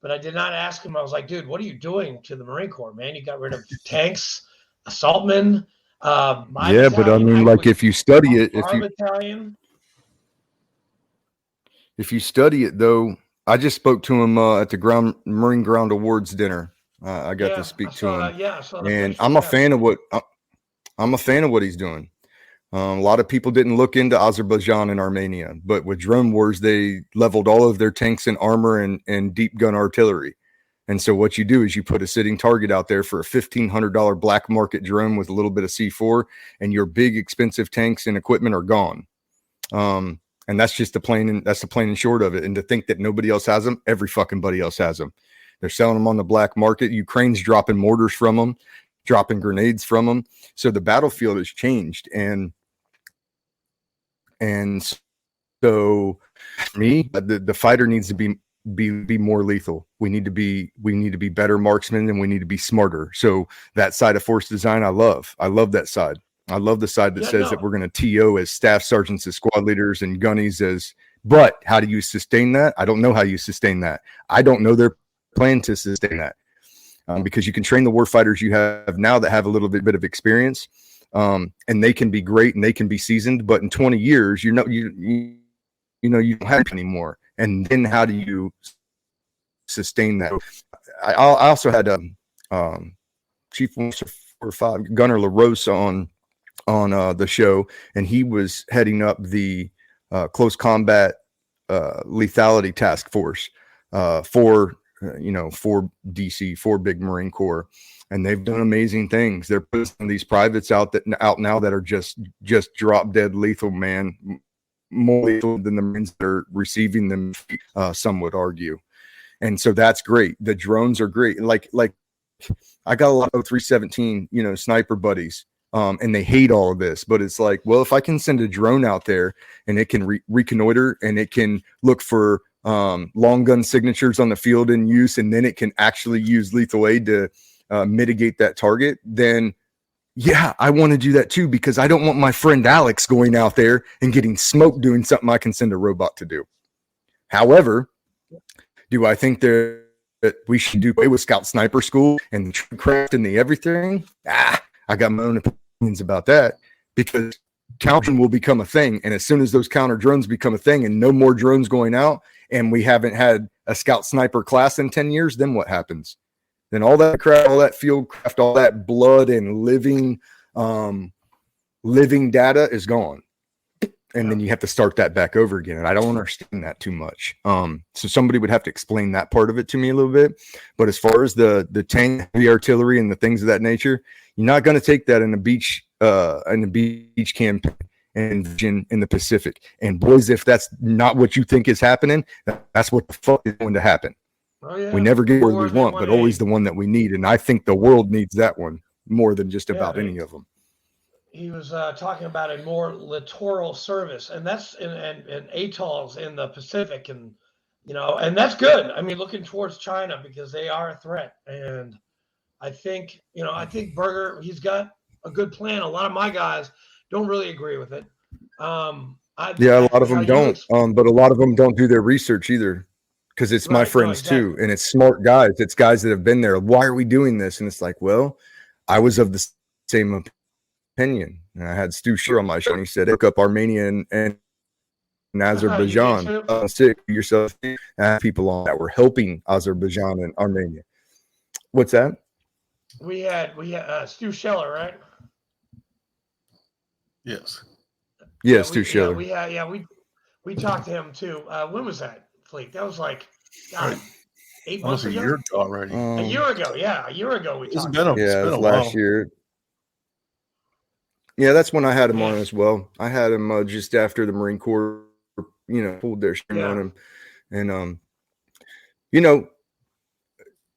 But I did not ask him. I was like, dude, what are you doing to the Marine Corps, man? You got rid of tanks, assaultmen. Yeah, but I mean, like, if you study it, if you study it, though, I just spoke to him at the Marine Ground Awards dinner. I got to speak to him, and I'm a fan of what he's doing. A lot of people didn't look into Azerbaijan and Armenia, but with drone wars, they leveled all of their tanks and armor and deep gun artillery. And so what you do is you put a sitting target out there for a $1,500 black market drone with a little bit of C4, and your big expensive tanks and equipment are gone. And that's just the plain and short of it. And to think that nobody else has them, every fucking buddy else has them. They're selling them on the black market. Ukraine's dropping mortars from them, dropping grenades from them. So the battlefield has changed. And so for me, the fighter needs to be more lethal. We need to be better marksmen, and we need to be smarter. So that side of force design, I love that side. I love the side that says that we're going to TO as staff sergeants, as squad leaders, and gunnies as. But how do you sustain that? I don't know how you sustain that. I don't know their plan to sustain that, because you can train the warfighters you have now that have a little bit of experience, and they can be great and they can be seasoned. But in 20 years, you don't have it anymore. And then how do you sustain that? I also had Chief Officer 4-5 Gunner LaRosa on the show, and he was heading up the close combat lethality task force for DC, for Big Marine Corps, and they've done amazing things. They're putting some of these privates out now that are just drop dead lethal, man. More lethal than the Marines that are receiving them, some would argue. And so that's great. The drones are great. Like I got a lot of 317, sniper buddies, and they hate all of this. But it's like, well, if I can send a drone out there and it can reconnoiter and it can look for long gun signatures on the field in use, and then it can actually use lethal aid to mitigate that target, then yeah, I want to do that too, because I don't want my friend Alex going out there and getting smoked doing something I can send a robot to do. However, do I think that we should do away with Scout Sniper School and the craft and the everything? I got my own opinions about that, because countering will become a thing. And as soon as those counter drones become a thing and no more drones going out, and we haven't had a Scout Sniper class in 10 years, then what happens? Then all that craft, all that field craft, all that blood and living data is gone. And then you have to start that back over again. And I don't understand that too much. So somebody would have to explain that part of it to me a little bit. But as far as the tank, the artillery, and the things of that nature, you're not going to take that in a beach campaign in the Pacific. And boys, if that's not what you think is happening, that's what the fuck is going to happen. Oh, yeah. We never get where we want, but always the one that we need. And I think the world needs that one more than just about any of them. He was talking about a more littoral service, and that's in atolls in the Pacific, and and that's good. I mean, looking towards China, because they are a threat, and I think Berger, he's got a good plan. A lot of my guys don't really agree with it. A lot of them don't, but a lot of them don't do their research either. Because it's my friends too, and it's smart guys. It's guys that have been there. Why are we doing this? And it's like, well, I was of the same opinion. And I had Stu Shear on my show, and he said, look up Armenia and Azerbaijan. Sick yourself. I have people on that were helping Azerbaijan and Armenia. What's that? We had Stu Scheller, right? Yes. Yeah, Stu Scheller. We talked to him too. When was that? Fleet. That was like 8 months ago. A year ago already. A year ago, yeah. A year ago we talked. It was last year. Yeah, that's when I had him on as well. I had him just after the Marine Corps, pulled their string on him. And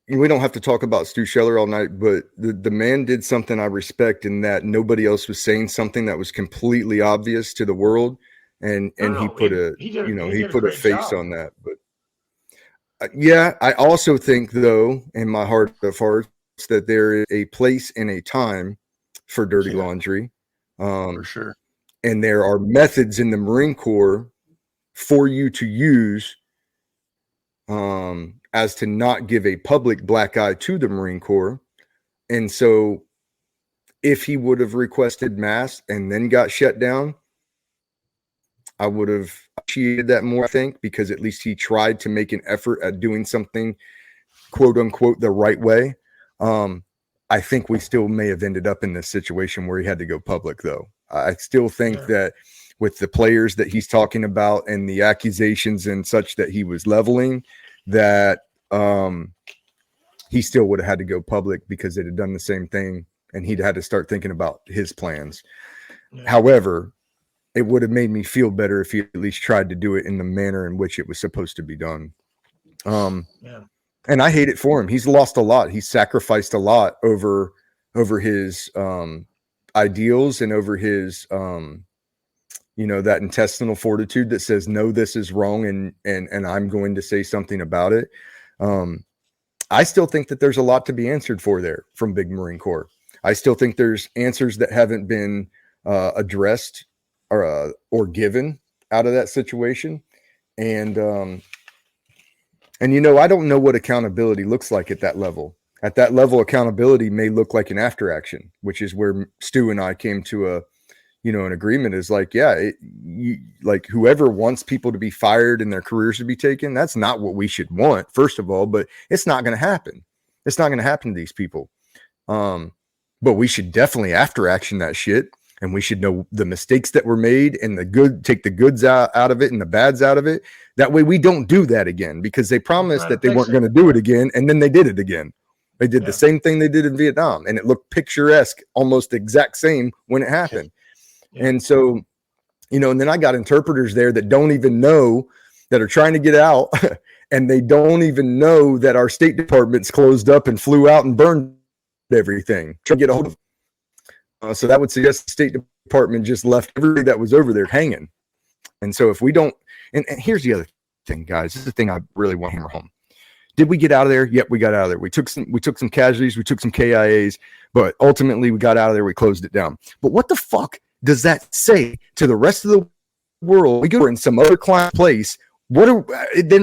we don't have to talk about Stu Scheller all night, but the man did something I respect, in that nobody else was saying something that was completely obvious to the world. And he put a face on that. But Yeah, I also think, though, in my heart of hearts, that there is a place and a time for dirty laundry. For sure. And there are methods in the Marine Corps for you to use as to not give a public black eye to the Marine Corps. And so if he would have requested masks and then got shut down, I would have appreciated that more, I think, because at least he tried to make an effort at doing something, quote unquote, the right way. I think we still may have ended up in this situation where he had to go public, though. I still think that with the players that he's talking about and the accusations and such that he was leveling, that he still would have had to go public because they'd have done the same thing and he'd had to start thinking about his plans. However, it would have made me feel better if he at least tried to do it in the manner in which it was supposed to be done. And I hate it for him. He's lost a lot. He's sacrificed a lot over his ideals and over his that intestinal fortitude that says, no, this is wrong, and I'm going to say something about it. I still think that there's a lot to be answered for there from Big Marine Corps. I still think there's answers that haven't been addressed or given out of that situation. And I don't know what accountability looks like at that level. At that level, accountability may look like an after action, which is where Stu and I came to an agreement is like, like whoever wants people to be fired and their careers to be taken, that's not what we should want, first of all, but it's not going to happen. It's not going to happen to these people. But we should definitely after action that shit. And we should know the mistakes that were made and take the goods out of it and the bads out of it. That way we don't do that again, because they promised that they weren't going to do it again. And then they did it again. They did the same thing they did in Vietnam, and it looked picturesque, almost the exact same when it happened. And so, and then I got interpreters there that don't even know, that are trying to get out, and they don't even know that our State Department's closed up and flew out and burned everything, trying to get a hold of them. So that would suggest the State Department just left everybody that was over there hanging. And so if we don't, and here's the other thing, guys, this is the thing I really want to hammer home. Did we get out of there? Yep, we got out of there. We took some casualties, we took some KIAs, but ultimately we got out of there. We closed it down. But what the fuck does that say to the rest of the world? We go in some other client place. Then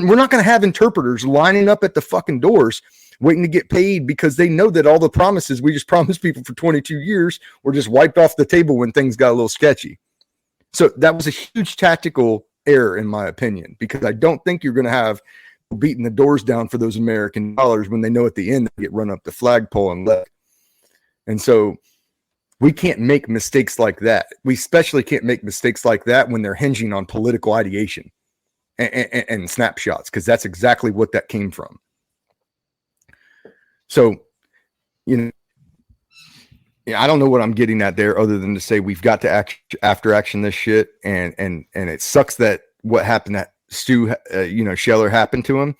we're not going to have interpreters lining up at the fucking doors waiting to get paid, because they know that all the promises we just promised people for 22 years were just wiped off the table when things got a little sketchy. So that was a huge tactical error, in my opinion, because I don't think you're going to have beating the doors down for those American dollars when they know at the end they get run up the flagpole and left. And so we can't make mistakes like that. We especially can't make mistakes like that when they're hinging on political ideation and snapshots, because that's exactly what that came from. So, I don't know what I'm getting at there, other than to say we've got to after action this shit, and it sucks that what happened at Stu, Scheller happened to him.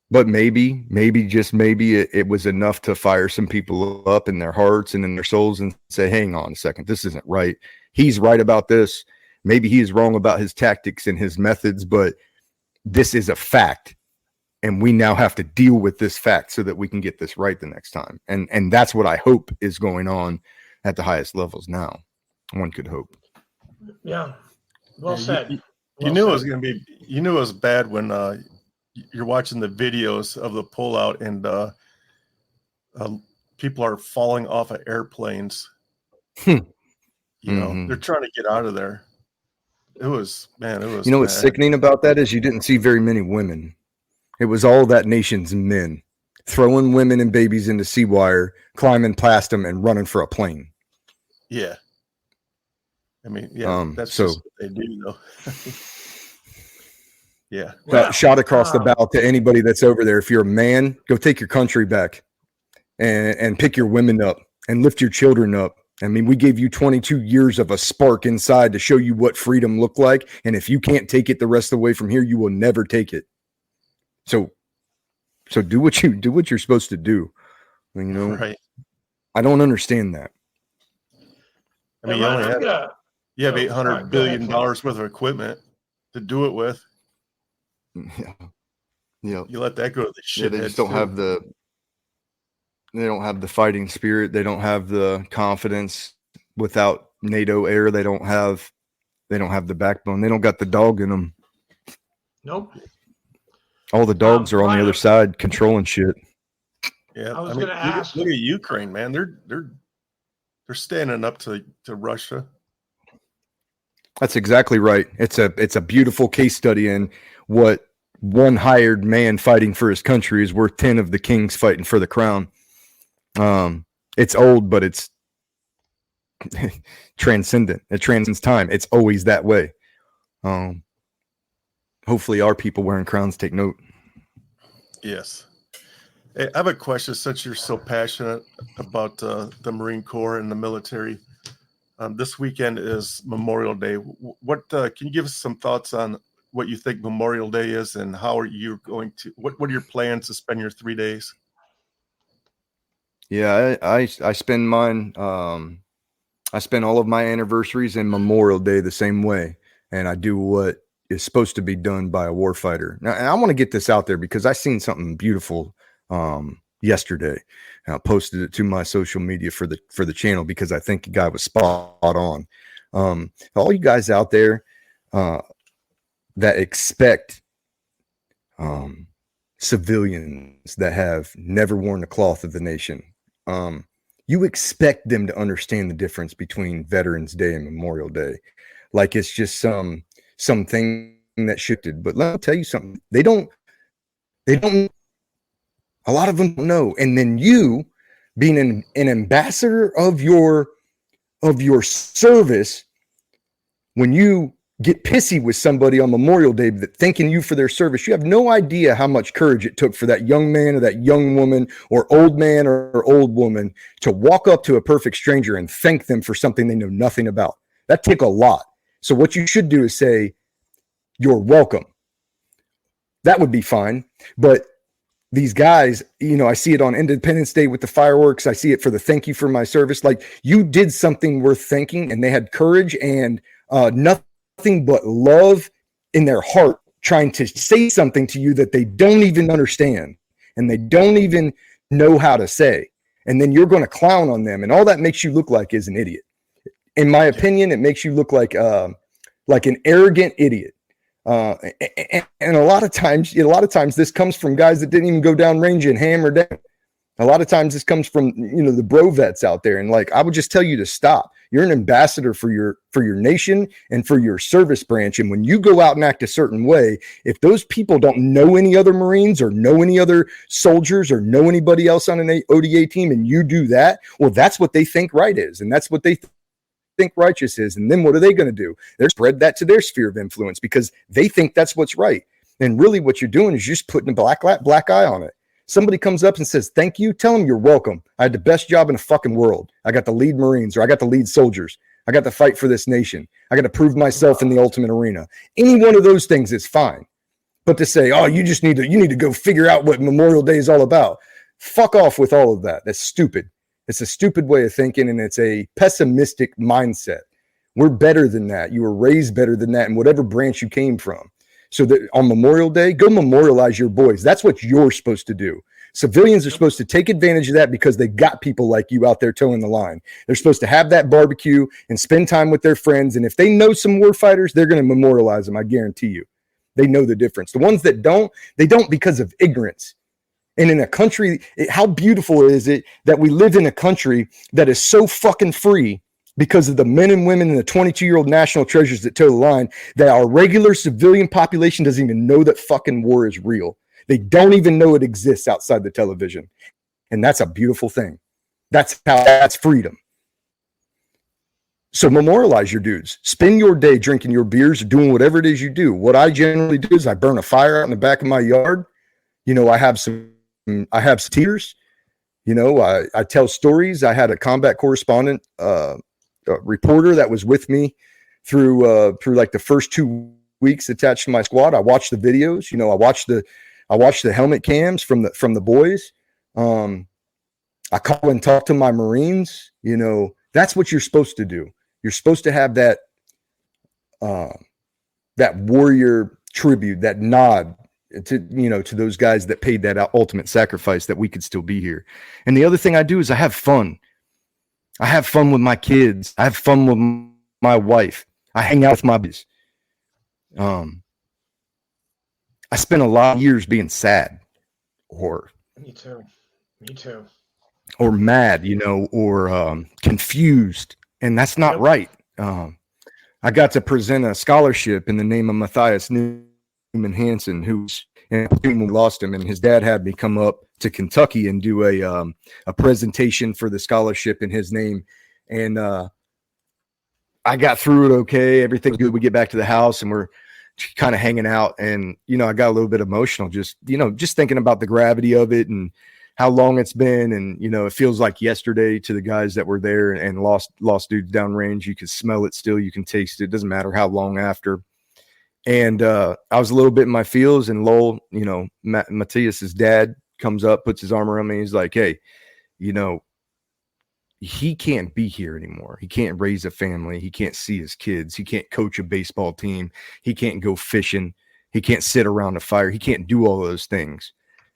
But maybe it was enough to fire some people up in their hearts and in their souls and say, hang on a second, this isn't right. He's right about this. Maybe he is wrong about his tactics and his methods, but this is a fact. And we now have to deal with this fact so that we can get this right the next time. And that's what I hope is going on at the highest levels now. One could hope. Yeah. Well said. You knew it was going to be, it was bad when you're watching the videos of the pullout and people are falling off of airplanes. They're trying to get out of there. It was what's sickening about that is you didn't see very many women. It was all that nation's men throwing women and babies into sea wire, climbing past them and running for a plane. Yeah. I mean, that's so just what they do, though. Yeah. Shot across the bow to anybody that's over there. If you're a man, go take your country back and pick your women up and lift your children up. I mean, we gave you 22 years of a spark inside to show you what freedom looked like. And if you can't take it the rest of the way from here, you will never take it. So do what you're supposed to do. I mean, right. I don't understand that. I mean, you have $800 billion worth of equipment to do it with. Yeah. Yeah. You let that go to the shit. They just don't have the fighting spirit. They don't have the confidence. Without NATO air, they don't have the backbone. They don't got the dog in them. Nope. All the dogs are on the Ryan, other side controlling shit. Yeah, I was going to ask. Look at Ukraine, man. They're standing up to Russia. That's exactly right. It's a beautiful case study in what one hired man fighting for his country is worth 10 of the kings fighting for the crown. It's old, but it's transcendent. It transcends time. It's always that way. Hopefully our people wearing crowns take note. Yes. Hey, I have a question. Since you're so passionate about the Marine Corps and the military, this weekend is Memorial Day. What can you give us some thoughts on what you think Memorial Day is, and how are you going to? What are your plans to spend your 3 days? Yeah, I spend mine. I spend all of my anniversaries and Memorial Day the same way, and I do what is supposed to be done by a warfighter. Now, and I want to get this out there because I seen something beautiful yesterday. And I posted it to my social media for the channel because I think the guy was spot on. All you guys out there that expect civilians that have never worn the cloth of the nation, you expect them to understand the difference between Veterans Day and Memorial Day. Like it's just something that shifted. But let me tell you something. They don't, a lot of them don't know. And then you being an ambassador of your service, when you get pissy with somebody on Memorial Day that thanking you for their service, you have no idea how much courage it took for that young man or that young woman or old man or old woman to walk up to a perfect stranger and thank them for something they know nothing about. That took a lot. So what you should do is say, "You're welcome." That would be fine. But these guys, I see it on Independence Day with the fireworks. I see it for the thank you for my service. Like, you did something worth thanking, and they had courage and nothing but love in their heart, trying to say something to you that they don't even understand and they don't even know how to say. And then you're going to clown on them. And all that makes you look like is an idiot. In my opinion, it makes you look like an arrogant idiot. And a lot of times this comes from guys that didn't even go down range and hammer down. A lot of times this comes from, the bro vets out there. And like, I would just tell you to stop. You're an ambassador for your nation and for your service branch. And when you go out and act a certain way, if those people don't know any other Marines or know any other soldiers or know anybody else on an ODA team, and you do that, well, that's what they think right is. And that's what they think righteous is. And then what are they going to do? They're spread that to their sphere of influence because they think that's what's right. And really what you're doing is just putting a black eye on it. Somebody comes up and says, "Thank you." Tell them you're welcome. I had the best job in the fucking world. I got to lead Marines, or I got to lead soldiers. I got to fight for this nation. I got to prove myself in the ultimate arena. Any one of those things is fine. But to say, "Oh, you need to go figure out what Memorial Day is all about." Fuck off with all of that. That's stupid. It's a stupid way of thinking, and it's a pessimistic mindset. We're better than that. You were raised better than that in whatever branch you came from. So that on Memorial Day, go memorialize your boys. That's what you're supposed to do. Civilians are supposed to take advantage of that because they got people like you out there towing the line. They're supposed to have that barbecue and spend time with their friends. And if they know some war fighters, they're going to memorialize them. I guarantee you. They know the difference. The ones that don't, they don't because of ignorance. And in a country, how beautiful is it that we live in a country that is so fucking free because of the men and women and the 22-year-old national treasures that toe the line, that our regular civilian population doesn't even know that fucking war is real. They don't even know it exists outside the television. And that's a beautiful thing. That's freedom. So memorialize your dudes. Spend your day drinking your beers or doing whatever it is you do. What I generally do is I burn a fire out in the back of my yard. I have some tears. I tell stories. I had a combat correspondent, reporter that was with me through like the first 2 weeks attached to my squad. I watched the videos. I watched the helmet cams from the boys. I call and talk to my Marines. That's what you're supposed to do. You're supposed to have that warrior tribute, that nod. to those guys that paid that ultimate sacrifice that we could still be here. And the other thing I do is I have fun. I have fun with my kids. I have fun with my wife. I hang out with my buddies. I spent a lot of years being sad or Me too. Or mad, or confused. And that's not right. I got to present a scholarship in the name of Matthias Newman Hansen, who's and we lost him, and his dad had me come up to Kentucky and do a presentation for the scholarship in his name. And I got through it okay. Everything's good. We get back to the house and we're kind of hanging out. And, I got a little bit emotional, just thinking about the gravity of it and how long it's been. And, it feels like yesterday to the guys that were there and lost dudes downrange. You can smell it still. You can taste it. It doesn't matter how long after. And I was a little bit in my feels, and Lowell, Matthias's dad comes up, puts his arm around me. He's like, hey, he can't be here anymore. He can't raise a family. He can't see his kids. He can't coach a baseball team. He can't go fishing. He can't sit around a fire. He can't do all those things.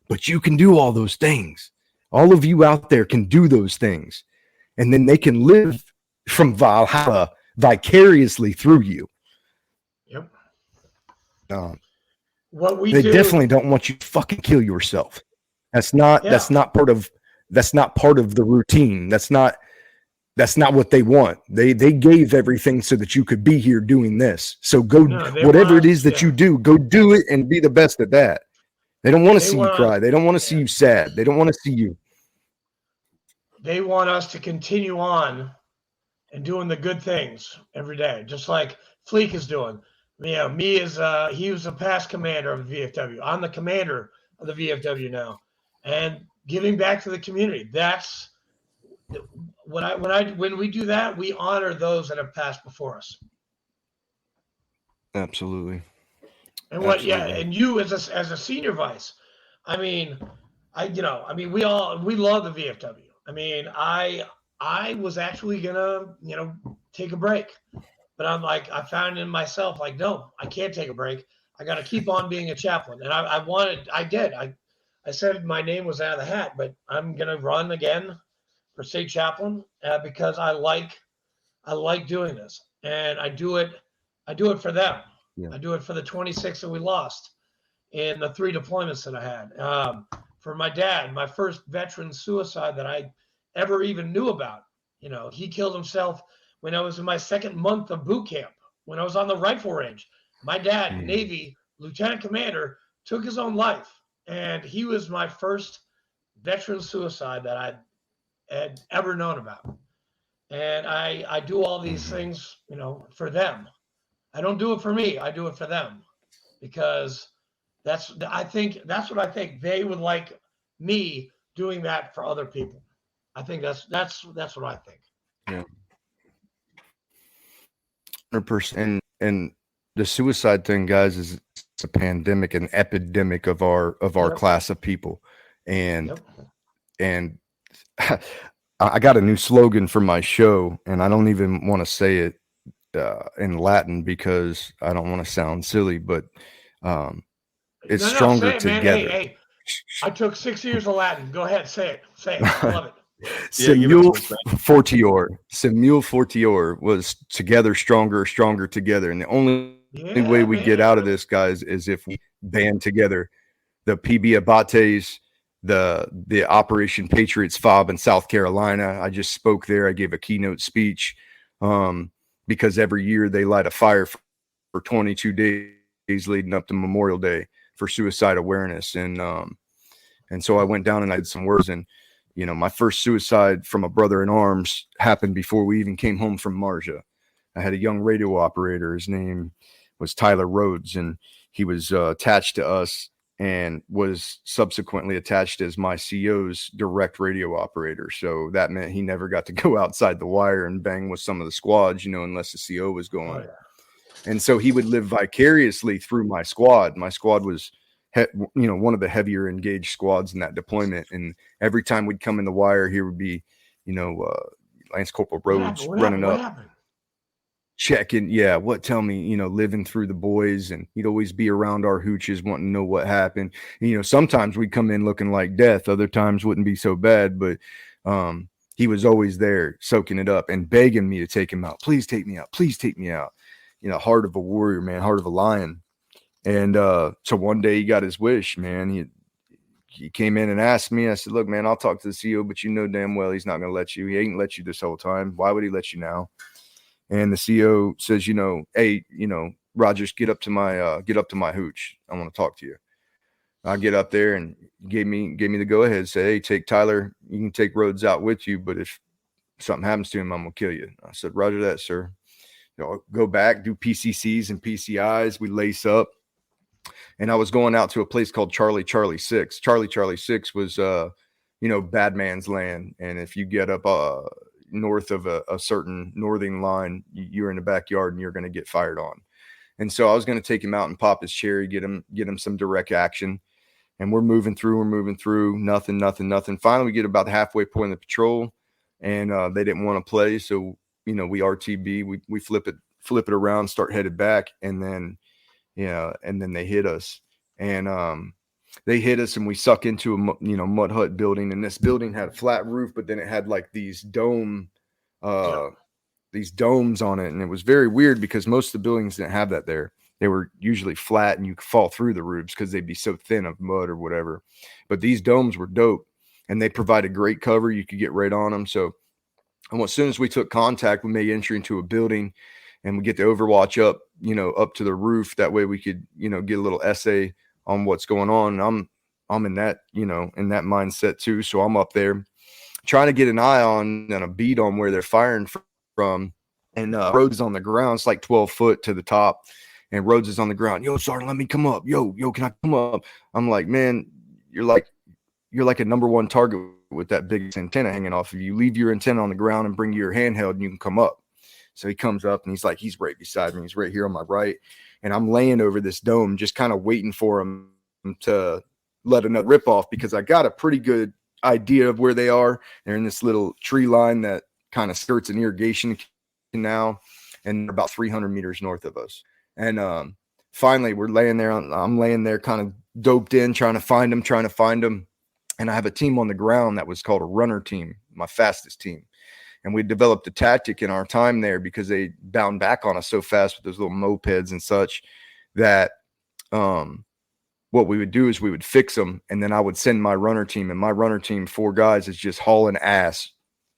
But you can do all those things. All of you out there can do those things. And then they can live from Valhalla vicariously through you. Yep. They definitely don't want you to fucking kill yourself. That's not part of the routine. That's not what they want. They gave everything so that you could be here doing this. So whatever it is that you do, go do it and be the best at that. They don't want to see you cry. They don't want to see you sad. They don't want to see you. They want us to continue on and doing the good things every day, just like Fleek is doing. Me is he was a past commander of the VFW. I'm the commander of the VFW now, and giving back to the community. That's when we do that, we honor those that have passed before us. Absolutely. And and you as a senior vice, we love the VFW. I was actually gonna, take a break. But I'm like, I found in myself, like, no, I can't take a break. I got to keep on being a chaplain. And I did. I said my name was out of the hat, but I'm going to run again for state chaplain because I like doing this. And I do it for them. Yeah. I do it for the 26 that we lost in the 3 deployments that I had. For my dad, my first veteran suicide that I ever even knew about. He killed himself when I was in my 2nd month of boot camp, when I was on the rifle range. My dad, Navy lieutenant commander, took his own life. And he was my first veteran suicide that I had ever known about. And I do all these things, for them. I don't do it for me. I do it for them because that's what I think they would like me doing that for other people. I think that's what I think. Yeah. 100%. And the suicide thing, guys, is a pandemic, an epidemic of our class of people. And I got a new slogan for my show, and I don't even want to say it in Latin because I don't want to sound silly, but it's stronger together. Hey, I took 6 years of Latin. Go ahead, say it. I love it. Simul fortior was together stronger together. And the only way we get out of this, guys, is if we band together. The PB Abates, the Operation Patriots FOB in South Carolina. I just spoke there. I gave a keynote speech because every year they light a fire for 22 days leading up to Memorial Day for suicide awareness. And so I went down and I did some words, and my first suicide from a brother in arms happened before we even came home from Marjah. I had a young radio operator. His name was Tyler Rhodes, and he was attached to us and was subsequently attached as my CO's direct radio operator. So that meant he never got to go outside the wire and bang with some of the squads, unless the CO was going. Oh, yeah. And so he would live vicariously through my squad. My squad was one of the heavier engaged squads in that deployment. And every time we'd come in the wire, here would be, Lance Corporal Rhodes running up. checking, tell me, living through the boys, and he'd always be around our hooches wanting to know what happened. And, sometimes we'd come in looking like death, other times wouldn't be so bad, but he was always there soaking it up and begging me to take him out. Please take me out. Please take me out. Heart of a warrior, man, heart of a lion. And so one day he got his wish, man. He came in and asked me. I said, look, man, I'll talk to the CEO, but damn well he's not going to let you. He ain't let you this whole time. Why would he let you now? And the CEO says, hey, Rogers, get up to my hooch. I want to talk to you. I get up there, and gave me the go ahead. Say, hey, take Tyler. You can take Rhodes out with you, but if something happens to him, I'm gonna kill you. I said, Roger that, sir. Go back, do PCCs and PCIs. We lace up, and I was going out to a place called Charlie 6. Charlie 6 was, bad man's land, and if you get up north of a certain northern line, you're in the backyard and you're going to get fired on. And so I was going to take him out and pop his cherry, get him some direct action. And we're moving through, nothing. Finally, we get about the halfway point of the patrol, and they didn't want to play. So, we RTB, we flip it around, start headed back. And then, and then they hit us, and they hit us, and we suck into a mud hut building, and this building had a flat roof, but then it had like these domes on it, and it was very weird because most of the buildings didn't have that there. They were usually flat, and you could fall through the roofs because they'd be so thin of mud or whatever. But these domes were dope, and they provided great cover. You could get right on them. So, and as soon as we took contact, we made entry into a building, and we get the Overwatch up, up to the roof. That way we could, get a little essay on what's going on. And I'm in that, in that mindset too. So I'm up there trying to get an eye on and a beat on where they're firing from. And Rhodes is on the ground. It's like 12 foot to the top. And Rhodes is on the ground. Yo, Sergeant, let me come up. Yo, can I come up? I'm like, man, you're like a number one target with that big antenna hanging off of you. Leave your antenna on the ground and bring your handheld, and you can come up. So he comes up, and he's right beside me. He's right here on my right. And I'm laying over this dome, just kind of waiting for him to let another rip off, because I got a pretty good idea of where they are. They're in this little tree line that kind of skirts an irrigation canal, and they're about 300 meters north of us. And finally, we're laying there. I'm laying there kind of doped in, trying to find them. And I have a team on the ground that was called a runner team, my fastest team. And we developed a tactic in our time there, because they bound back on us so fast with those little mopeds and such, that what we would do is we would fix them, and then I would send my runner team, and my runner team, 4 guys, is just hauling ass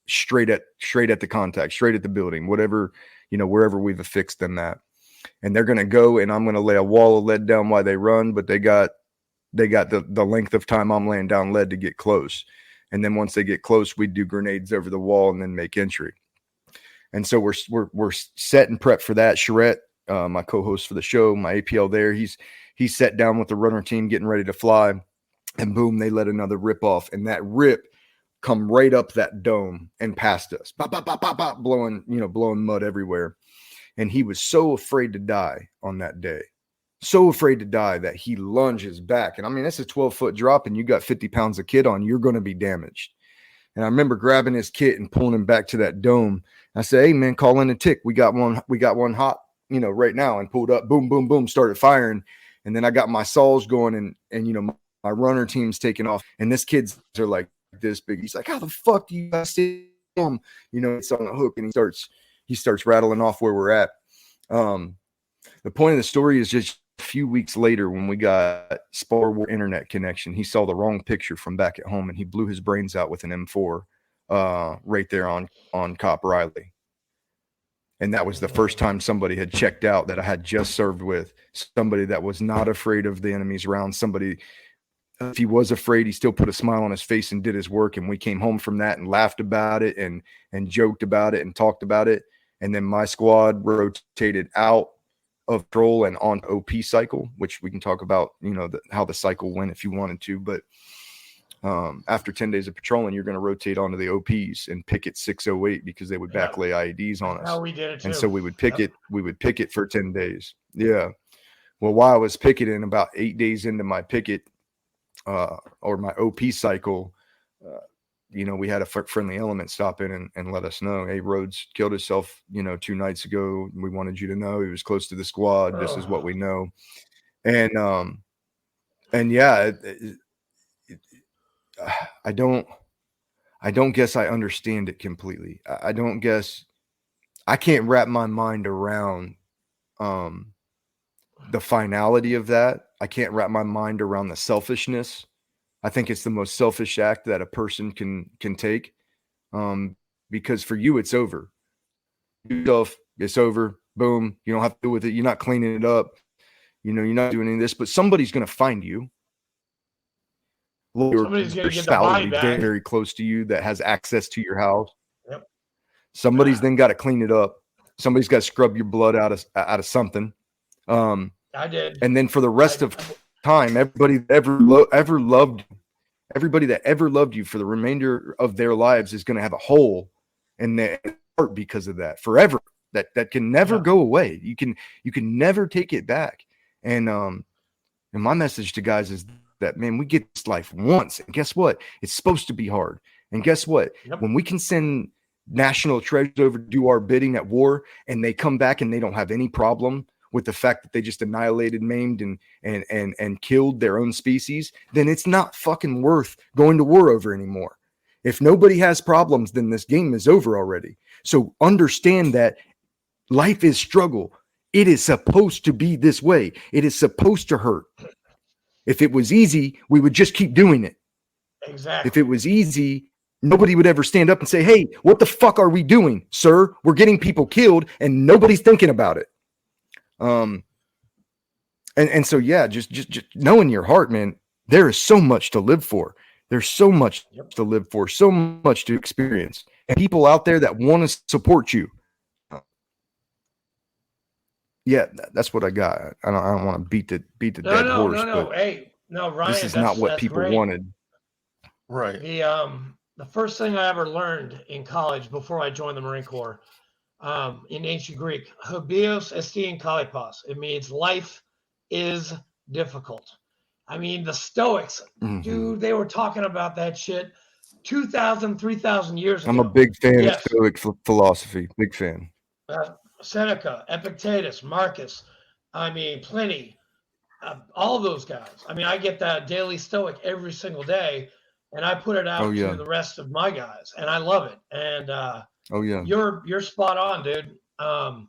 straight at the contact, straight at the building, whatever, wherever we've affixed them at. And they're going to go, and I'm going to lay a wall of lead down while they run, but they got the length of time I'm laying down lead to get close. And then once they get close, we do grenades over the wall and then make entry. And so we're set and prepped for that. Charette, my co-host for the show, my APL there, he's set down with the runner team getting ready to fly, and boom, they let another rip off, and that rip come right up that dome and past us, bop, bop, bop, bop, bop, blowing mud everywhere. And he was so afraid to die on that day, so afraid to die, that he lunges back. And I mean, that's a 12-foot drop, and you got 50 pounds of kit on, you're going to be damaged. And I remember grabbing his kit and pulling him back to that dome. I said, hey man, call in a tick. We got one hot, right now, and pulled up, boom, boom, boom, started firing. And then I got my saws going, and my runner team's taking off. And this kid's are like this big. He's like, how the fuck do you guys see him? It's on a hook, and he starts rattling off where we're at. The point of the story is just a few weeks later, when we got Spar War internet connection, he saw the wrong picture from back at home, and he blew his brains out with an M4 right there on Cop Riley. And that was the first time somebody had checked out that I had just served with, somebody that was not afraid of the enemy's round. Somebody, if he was afraid, he still put a smile on his face and did his work. And we came home from that and laughed about it and joked about it and talked about it. And then my squad rotated out of patrol and on OP cycle, which we can talk about, how the cycle went if you wanted to. But after 10 days of patrolling, you're going to rotate onto the OPs and picket 608, because they would backlay IEDs on us. How we did it too. And so we would picket for 10 days. Yeah. Well, while I was picketing, about 8 days into my picket or my OP cycle, we had a friendly element stop in and let us know, hey, Rhodes killed himself, 2 nights ago. We wanted you to know he was close to the squad. This is what we know. And yeah, I don't guess I understand it completely. I don't guess I can't wrap my mind around the finality of that. I can't wrap my mind around the selfishness. I think it's the most selfish act that a person can take. Because for you, it's over. Yourself, it's over. Boom. You don't have to deal with it. You're not cleaning it up. You're not doing any of this, but somebody's going to find you. Somebody's going to get the body back. Very, very close to you that has access to your house. Yep. Somebody's then got to clean it up. Somebody's got to scrub your blood out of something. I did. And then for the rest of time, everybody that ever loved you for the remainder of their lives is going to have a hole in their heart because of that forever. That can never go away. You can never take it back. And my message to guys is that, man, we get this life once, and guess what? It's supposed to be hard. And guess what? Yep. When we can send national treasures over to do our bidding at war, and they come back and they don't have any problem with the fact that they just annihilated, maimed, and killed their own species, then it's not fucking worth going to war over anymore. If nobody has problems, then this game is over already. So understand that life is struggle. It is supposed to be this way. It is supposed to hurt. If it was easy, we would just keep doing it. Exactly. If it was easy, nobody would ever stand up and say, hey, what the fuck are we doing, sir? We're getting people killed and nobody's thinking about it. And so, yeah, just know in your heart, man, there is so much to live for. There's so much to live for, so much to experience, and people out there that want to support you. Yeah, that's what I got. I don't want to beat the dead horse. No. Hey, no, Ryan, this is not what people wanted. Right. The first thing I ever learned in college before I joined the Marine Corps, in ancient Greek, hobios estin kalipos. It means life is difficult. I mean, the Stoics, dude, they were talking about that shit 2,000, 3,000 years ago. I'm a big fan of Stoic philosophy. Big fan. Seneca, Epictetus, Marcus, Pliny, all those guys. I get that daily Stoic every single day, and I put it out to the rest of my guys, and I love it. And you're spot on, dude. I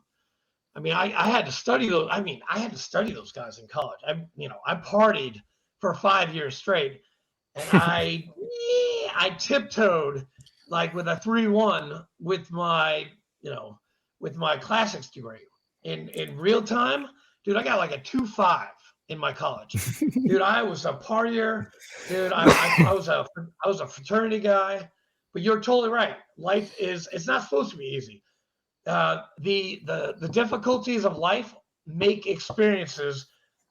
had to study those. I had to study those guys in college. I partied for 5 years straight, and I tiptoed like with a 3.1 with my classics degree. In real time, dude, I got like a 2.5 in my college. Dude, I was a partier. Dude, I was a fraternity guy. But you're totally right. Life it's not supposed to be easy. The difficulties of life make experiences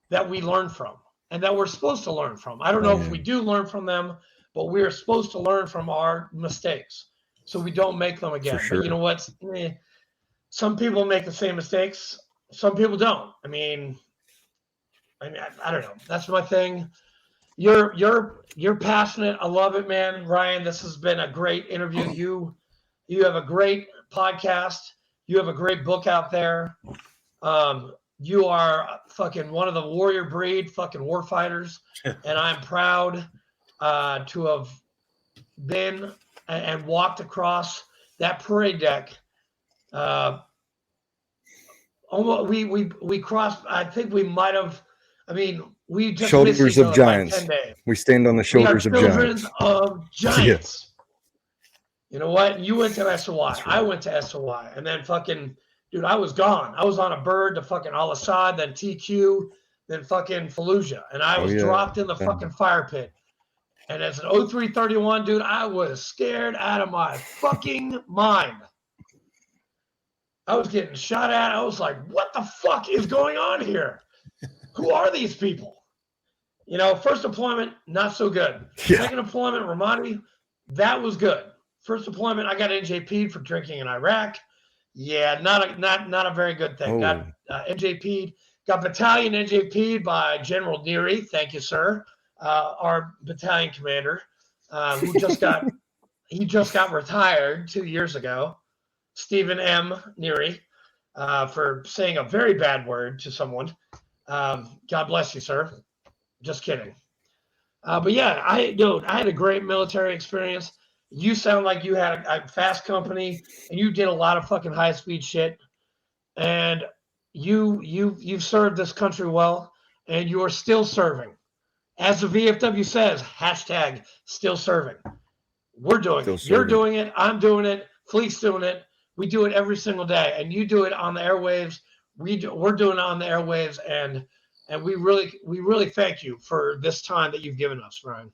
that we learn from and that we're supposed to learn from. I don't know if we do learn from them, but we're supposed to learn from our mistakes so we don't make them again. Sure. But you know what? Some people make the same mistakes. Some people don't. I don't know. That's my thing. You're passionate. I love it, man. Ryan, this has been a great interview. You have a great podcast. You have a great book out there. You are fucking one of the warrior breed, fucking war fighters, and I'm proud to have been and walked across that parade deck. Almost we crossed. I think we might have. We just shoulders of giants. We stand on the shoulders of giants. Giants. You know what? You went to SOI. Right. I went to SOI, and then fucking dude, I was gone. I was on a bird to fucking Al Assad, then TQ, then fucking Fallujah, and I was dropped in the fucking fire pit. And as an 0331, dude, I was scared out of my fucking mind. I was getting shot at. I was like, what the fuck is going on here? Who are these people? First deployment, not so good. Yeah. Second deployment, Ramadi, that was good. First deployment, I got NJP'd for drinking in Iraq. Yeah, not a very good thing. Got NJP'd, got battalion NJP'd by General Neary. Thank you, sir. Our battalion commander, who just got he just got retired 2 years ago. Stephen M. Neary, for saying a very bad word to someone. God bless you, sir. Just kidding. But yeah, I had a great military experience. You sound like you had a fast company and you did a lot of fucking high speed shit. And you've served this country well, and you are still serving. As the VFW says, hashtag still serving. We're doing Still it. You're serving. doing it. I'm doing it. Fleet's doing it. We do it every single day, and you do it on the airwaves. We're doing it on the airwaves, and we really thank you for this time that you've given us, Ryan.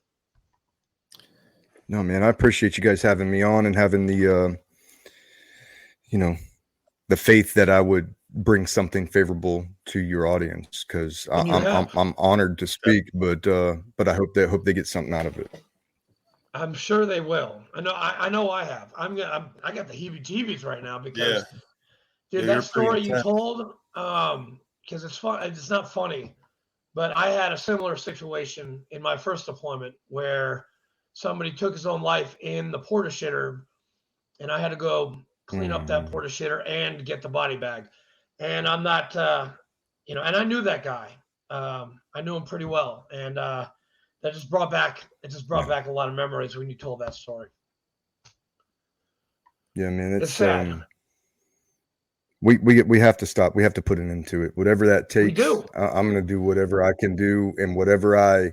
No, man, I appreciate you guys having me on and having the, the faith that I would bring something favorable to your audience, because I'm honored to speak, but I hope they get something out of it. I'm sure they will. I know I have. I got the heebie-jeebies right now because, dude, that story you told, because it's fun. It's not funny, but I had a similar situation in my first deployment where somebody took his own life in the porta shitter, and I had to go clean up that porta shitter and get the body bag. And I'm not, and I knew that guy. I knew him pretty well, and that just brought back a lot of memories when you told that story. Yeah, man, it's sad. We have to stop. We have to put an end to it. Whatever that takes. We do. I'm going to do whatever I can do and whatever I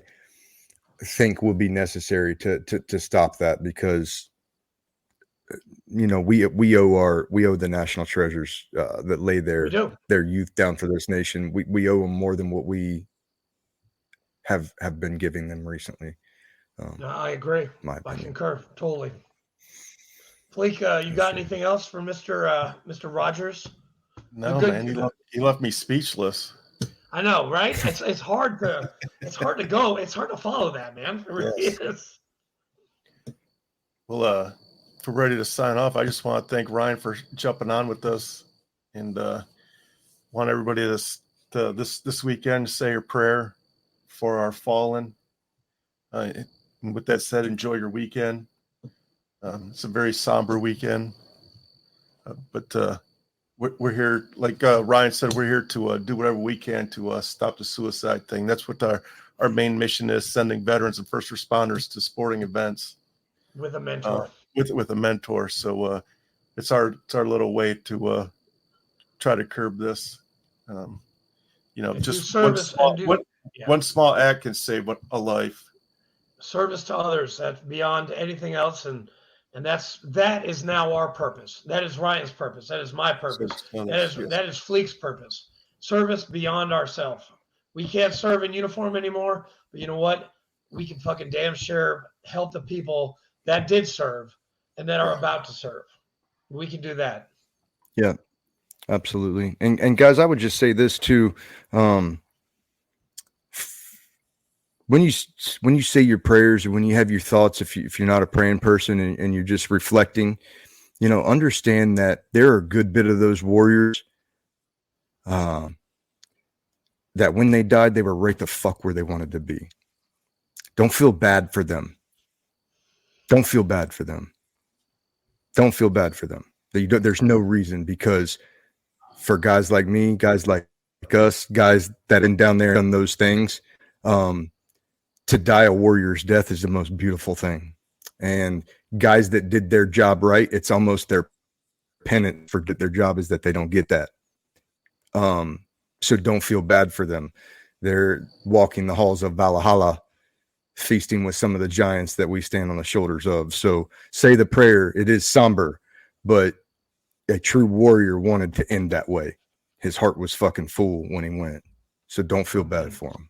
think will be necessary to stop that, because we owe the national treasures that lay their youth down for this nation. We owe them more than what we have been giving them recently. I agree. I concur totally. Fleek, you got anything else for Mr. Rogers? No, man, he left me speechless. I know, right? It's hard to go. It's hard to follow that, man. It really is. Well, if we're ready to sign off, I just want to thank Ryan for jumping on with us, and want everybody this weekend to say your prayer for our fallen. And with that said, enjoy your weekend. It's a very somber weekend, but we're here, like Ryan said, we're here to do whatever we can to stop the suicide thing. That's what our main mission is: sending veterans and first responders to sporting events with a mentor. With a mentor. So it's our little way to try to curb this. Just one small act can save a life. Service to others, that's beyond anything else, and that is now our purpose. That is Ryan's purpose. That is my purpose. That is Fleek's purpose. Service beyond ourselves. We can't serve in uniform anymore, but you know what? We can fucking damn sure help the people that did serve and that are about to serve. We can do that. Yeah, absolutely. And guys, I would just say this too. When you say your prayers, or when you have your thoughts, if you're not a praying person and you're just reflecting, understand that there are a good bit of those warriors that when they died, they were right the fuck where they wanted to be. Don't feel bad for them. Don't feel bad for them. Don't feel bad for them. There's no reason, because for guys like me, guys like us, guys that been down there done those things, to die a warrior's death is the most beautiful thing. And guys that did their job right, it's almost their penance for their job is that they don't get that. So don't feel bad for them. They're walking the halls of Valhalla, feasting with some of the giants that we stand on the shoulders of. So say the prayer. It is somber, but a true warrior wanted to end that way. His heart was fucking full when he went. So don't feel bad for him.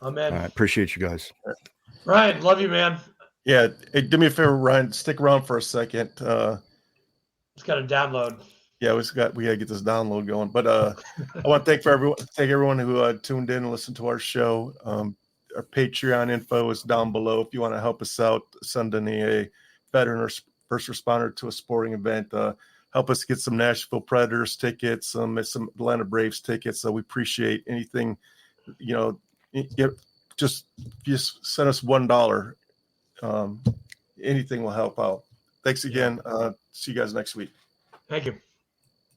Amen. I appreciate you guys. Ryan, love you, man. Yeah. Hey, do me a favor, Ryan. Stick around for a second. It's got a download. Yeah, we gotta get this download going. But I want to thank everyone who tuned in and listened to our show. Our Patreon info is down below. If you want to help us out, send in a veteran or first responder to a sporting event. Help us get some Nashville Predators tickets, some Atlanta Braves tickets. So we appreciate anything. Just send us $1. anything will help out. Thanks again. See you guys next week. Thank you.